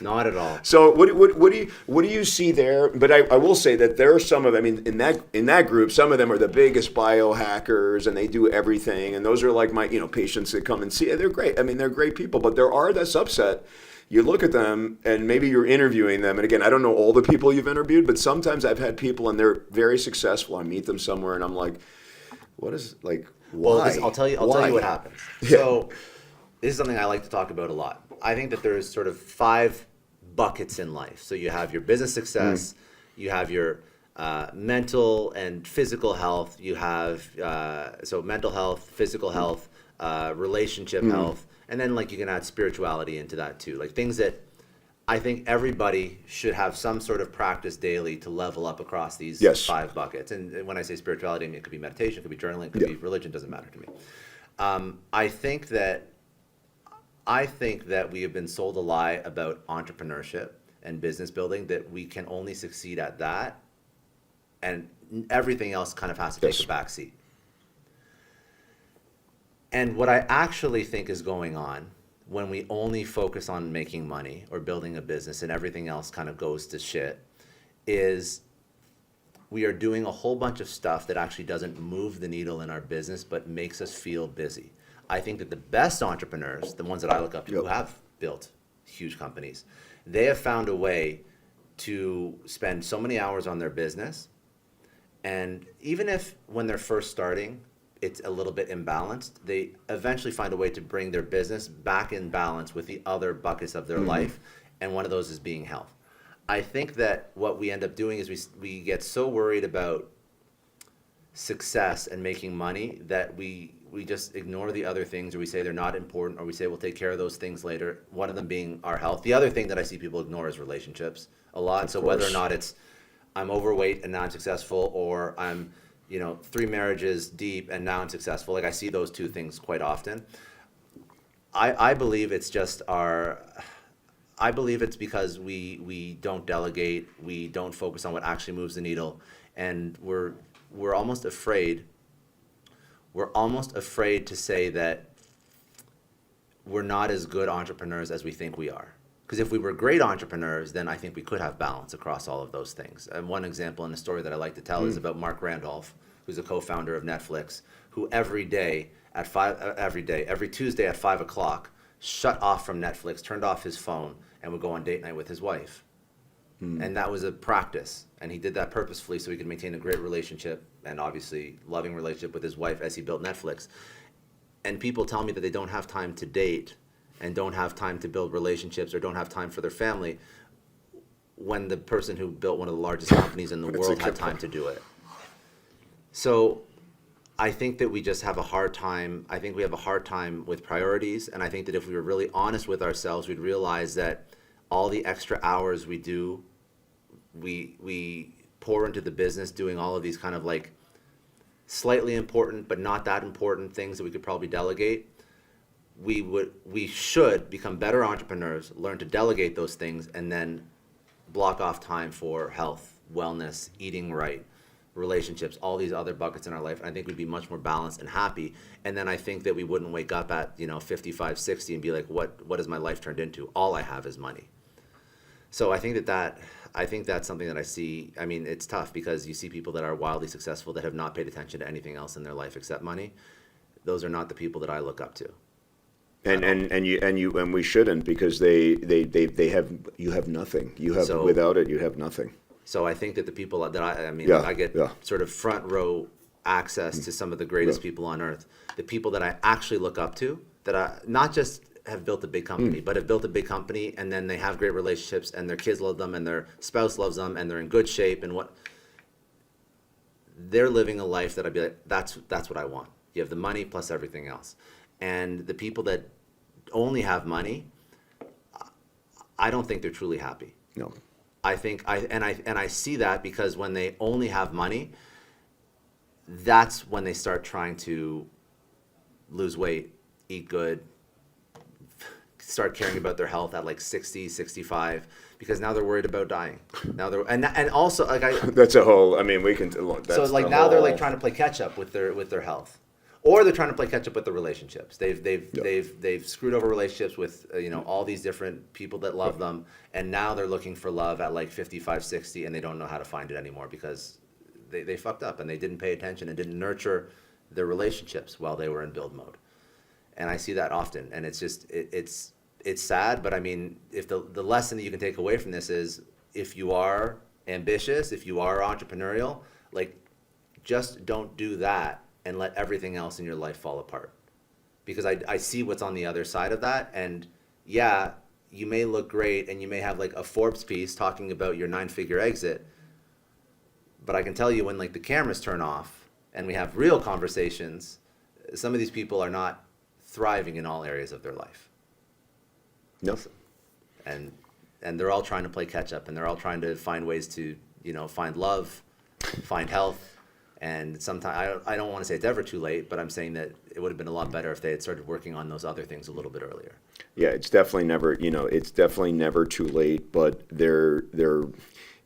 Not at all. So what do you see there? But I will say that there are some of, I mean, in that group, some of them are the biggest biohackers, and they do everything. And those are like my patients that come and see. They're great. I mean, they're great people. But there are that subset. You look at them, and maybe you're interviewing them. And again, I don't know all the people you've interviewed, but sometimes I've had people, and they're very successful. I meet them somewhere, and I'm like, what is, like, why? Well, I'll tell you what happens. Yeah. So this is something I like to talk about a lot. I think that there's sort of 5 buckets in life. So you have your business success, you have your mental and physical health, you have so mental health, physical health, relationship health. And then, like, you can add spirituality into that too. Like, things that I think everybody should have some sort of practice daily to level up across these 5 buckets. And when I say spirituality, I mean, it could be meditation, it could be journaling, it could be religion, doesn't matter to me. I think that we have been sold a lie about entrepreneurship and business building, that we can only succeed at that, and everything else kind of has to take a back seat. And what I actually think is going on when we only focus on making money or building a business and everything else kind of goes to shit is we are doing a whole bunch of stuff that actually doesn't move the needle in our business but makes us feel busy. I think that the best entrepreneurs, the ones that I look up to, who have built huge companies, they have found a way to spend so many hours on their business, and even if when they're first starting it's a little bit imbalanced, they eventually find a way to bring their business back in balance with the other buckets of their life, and one of those is being health. I think that what we end up doing is we get so worried about success and making money that we just ignore the other things, or we say they're not important, or we say we'll take care of those things later, one of them being our health. The other thing that I see people ignore is relationships a lot. So whether or not it's I'm overweight and now I'm successful, or I'm 3 marriages deep and now I'm successful. Like, I see those two things quite often. I believe it's just I believe it's because we don't delegate, we don't focus on what actually moves the needle, and we're almost afraid. We're almost afraid to say that we're not as good entrepreneurs as we think we are. Because if we were great entrepreneurs, then I think we could have balance across all of those things. And one example in a story that I like to tell is about Mark Randolph, who's a co-founder of Netflix, who every Tuesday at 5 o'clock, shut off from Netflix, turned off his phone, and would go on date night with his wife. And that was a practice. And he did that purposefully so he could maintain a great relationship, and obviously loving relationship with his wife as he built Netflix. And people tell me that they don't have time to date and don't have time to build relationships or don't have time for their family, when the person who built one of the largest companies in the world had time to do it. So I think that we just have a hard time. I think we have a hard time with priorities. And I think that if we were really honest with ourselves, we'd realize that all the extra hours we do, we pour into the business, doing all of these kind of like slightly important but not that important things that we could probably delegate, we should become better entrepreneurs, learn to delegate those things, and then block off time for health, wellness, eating right, relationships, all these other buckets in our life. And I think we'd be much more balanced and happy. And then I think that we wouldn't wake up at 55, 60 and be like, what has my life turned into? All I have is money. So I think that's something that I see. I mean, it's tough because you see people that are wildly successful that have not paid attention to anything else in their life except money. Those are not the people that I look up to. And we shouldn't, because you have nothing. Without it, you have nothing. So I think that the people that I get yeah. sort of front row access to some of the greatest people on earth. The people that I actually look up to, that I not just have built a big company, but have built a big company, and then they have great relationships, and their kids love them, and their spouse loves them, and they're in good shape, and they're living a life that I'd be like, that's what I want. You have the money plus everything else. And the people that only have money, I don't think they're truly happy. No. I think I see that because when they only have money, that's when they start trying to lose weight, eat good, start caring about their health at like 60, 65, because now they're worried about dying. Now they're and also like that's a whole. I mean, we can. That's so like now they're like trying to play catch up with their health. Or they're trying to play catch up with the relationships. They've screwed over relationships with all these different people that love them, and now they're looking for love at like 55, 60, and they don't know how to find it anymore because they fucked up and they didn't pay attention and didn't nurture their relationships while they were in build mode. And I see that often, and it's just it's sad. But I mean, if the lesson that you can take away from this is, if you are ambitious, if you are entrepreneurial, like just don't do that and let everything else in your life fall apart. Because I see what's on the other side of that. And yeah, you may look great and you may have like a Forbes piece talking about your 9-figure exit. But I can tell you when like the cameras turn off and we have real conversations, some of these people are not thriving in all areas of their life. No. And they're all trying to play catch up, and they're all trying to find ways to, find love, find health. And sometimes, I don't want to say it's ever too late, but I'm saying that it would have been a lot better if they had started working on those other things a little bit earlier. Yeah, it's definitely never too late, but they're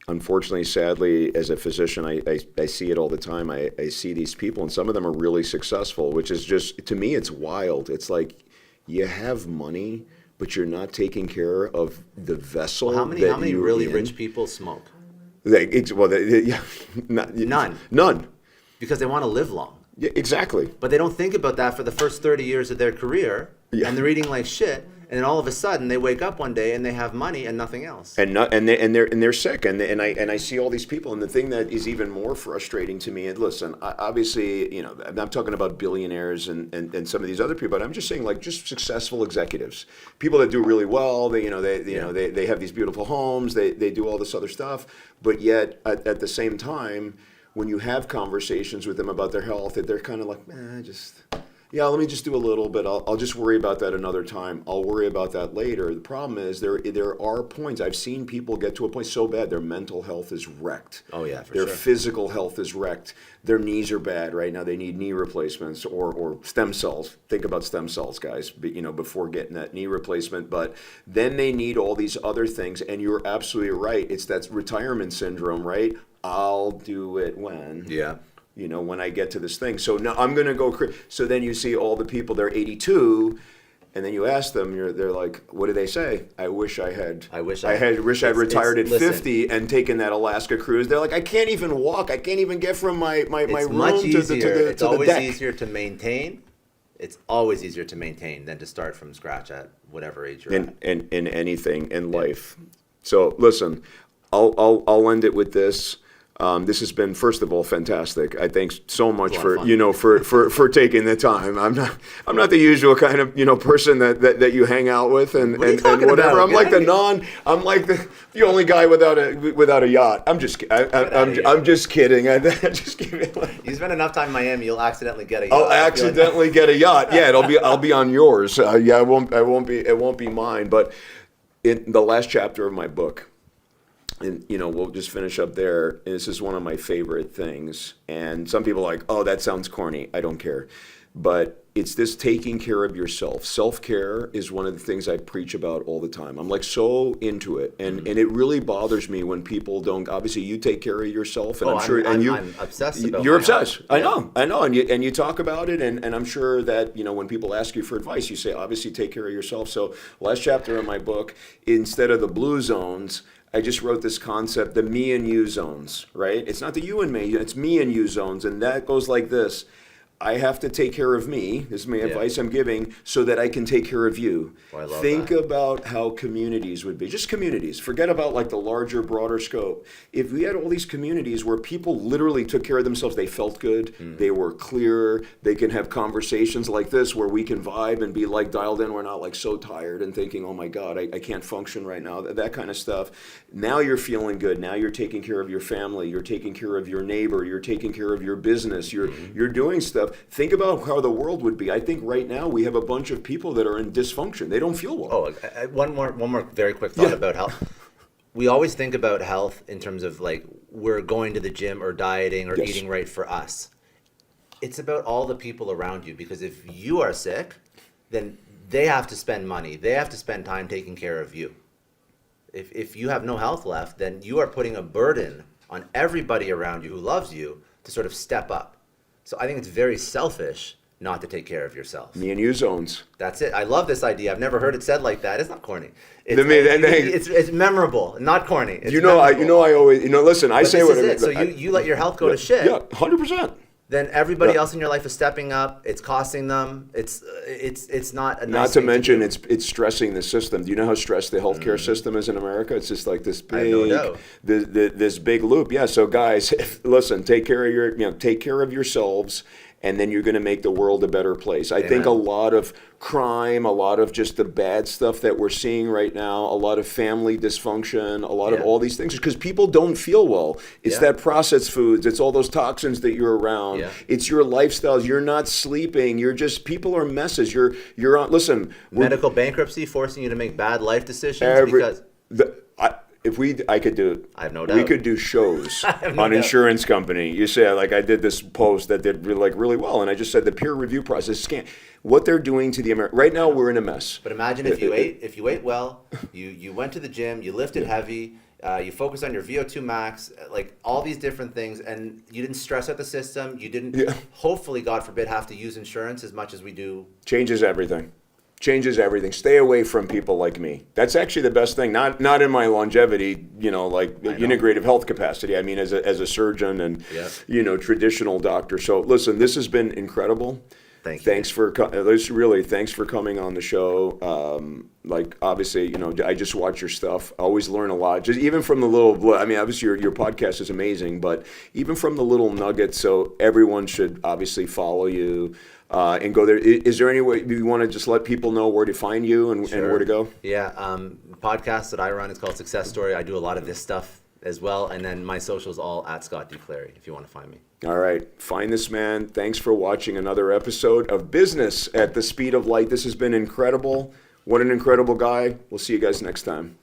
unfortunately, sadly, as a physician, I see it all the time. I see these people, and some of them are really successful, which is just, to me, it's wild. It's like, you have money, but you're not taking care of the vessel. Well, how many really rich people smoke? None. Because they want to live long. Yeah, exactly. But they don't think about that for the first 30 years of their career, and they're eating like shit. And then all of a sudden, they wake up one day and they have money and nothing else. And they're sick. And I see all these people. And the thing that is even more frustrating to me, and listen, obviously, I'm talking about billionaires and some of these other people. But I'm just saying, like, just successful executives, people that do really well. They have these beautiful homes. They do all this other stuff. But yet, at the same time, when you have conversations with them about their health, they're kind of like, let me just do a little bit. I'll just worry about that another time. I'll worry about that later. The problem is there are points. I've seen people get to a point so bad their mental health is wrecked. Oh yeah, their physical health is wrecked. Their knees are bad right now. They need knee replacements or stem cells. Think about stem cells, guys. Before getting that knee replacement. But then they need all these other things. And you're absolutely right. It's that retirement syndrome, right? I'll do it when. Yeah. When I get to this thing. So now I'm going to go. So then you see all the people, they're 82, and then you ask them, they're like, what do they say? I wish I had retired at 50 and taken that Alaska cruise. They're like, I can't even walk. I can't even get from my room to the deck. It's always easier to maintain. It's always easier to maintain than to start from scratch at whatever age you're at. In anything in life. So listen, I'll end it with this. This has been, first of all, fantastic. I thank so much for taking the time. I'm not the usual kind of person that you hang out with and whatever. About, I'm like I'm like the only guy without a yacht. I'm just kidding. I'm just kidding. You spend enough time in Miami, you'll accidentally get a yacht. I'll accidentally get a yacht. Yeah, I'll be on yours. It won't be mine. But in the last chapter of my book, and we'll just finish up there. And this is one of my favorite things. And some people are like, oh, that sounds corny. I don't care. But it's this taking care of yourself. Self-care is one of the things I preach about all the time. I'm like so into it. And it really bothers me when people don't. Obviously, you take care of yourself. And I'm sure. I'm obsessed about You're my obsessed. health. I know. And you talk about it. And I'm sure that, when people ask you for advice, you say, obviously, take care of yourself. So last chapter in my book, instead of the blue zones, I just wrote this concept, the me and you zones, right? It's not the you and me, it's me and you zones. And that goes like this. I have to take care of me. This is my advice I'm giving so that I can take care of you. Oh, I love Think that. about how communities would be. Just communities. Forget about like the larger, broader scope. If we had all these communities where people literally took care of themselves, they felt good, they were clear, they can have conversations like this where we can vibe and be like dialed in. We're not like so tired and thinking, oh my God, I can't function right now. That kind of stuff. Now you're feeling good. Now you're taking care of your family. You're taking care of your neighbor. You're taking care of your business. You're doing stuff. Think about how the world would be. I think right now we have a bunch of people that are in dysfunction. They don't feel well. One more very quick thought about health. We always think about health in terms of like we're going to the gym or dieting or eating right for us. It's about all the people around you, because if you are sick, then they have to spend money. They have to spend time taking care of you. If you have no health left, then you are putting a burden on everybody around you who loves you to sort of step up. So I think it's very selfish not to take care of yourself. Me and you zones. That's it. I love this idea. I've never heard it said like that. It's not corny. It's memorable, not corny. It's I memorable. always, listen, I But say this what is it. So you let your health go to shit. Yeah, 100%. Then everybody else in your life is stepping up. It's costing them. It's not a nice Not to thing mention, do. it's stressing the system. Do you know how stressed the healthcare system is in America? It's just like this I have no big, doubt. this big loop. Yeah. So guys, listen, take care of take care of yourselves, and then you're going to make the world a better place. I think a lot of crime, a lot of just the bad stuff that we're seeing right now, a lot of family dysfunction, a lot of all these things, because people don't feel well. It's that processed foods. It's all those toxins that you're around. Yeah. It's your lifestyles. You're not sleeping. You're just, people are messes. You're on, listen. Medical bankruptcy forcing you to make bad life decisions because I could do it. I have no doubt. We could do shows have no on doubt. insurance company. You say, like, I did this post that did really well, and I just said the peer review process what they're doing to the American. Right now, we're in a mess. But imagine if you ate well, you went to the gym, you lifted heavy, you focused on your VO2 max, like all these different things, and you didn't stress out the system. You didn't, hopefully, God forbid, have to use insurance as much as we do. Changes everything. Stay away from people like me. That's actually the best thing. Not in my longevity, integrative health capacity. I mean, as a surgeon and traditional doctor. So listen, this has been incredible. Thank you. Thanks for coming on the show. Obviously, I just watch your stuff. I always learn a lot. Just even from the little. I mean, obviously your podcast is amazing, but even from the little nuggets. So everyone should obviously follow you. And go there. Is there any way you want to just let people know where to find you and where to go? Yeah, the podcast that I run is called Success Story. I do a lot of this stuff as well, and then my socials all at Scott D. Clary if you want to find me. All right, find this man. Thanks for watching another episode of Business at the Speed of Light. This has been incredible. What an incredible guy. We'll see you guys next time.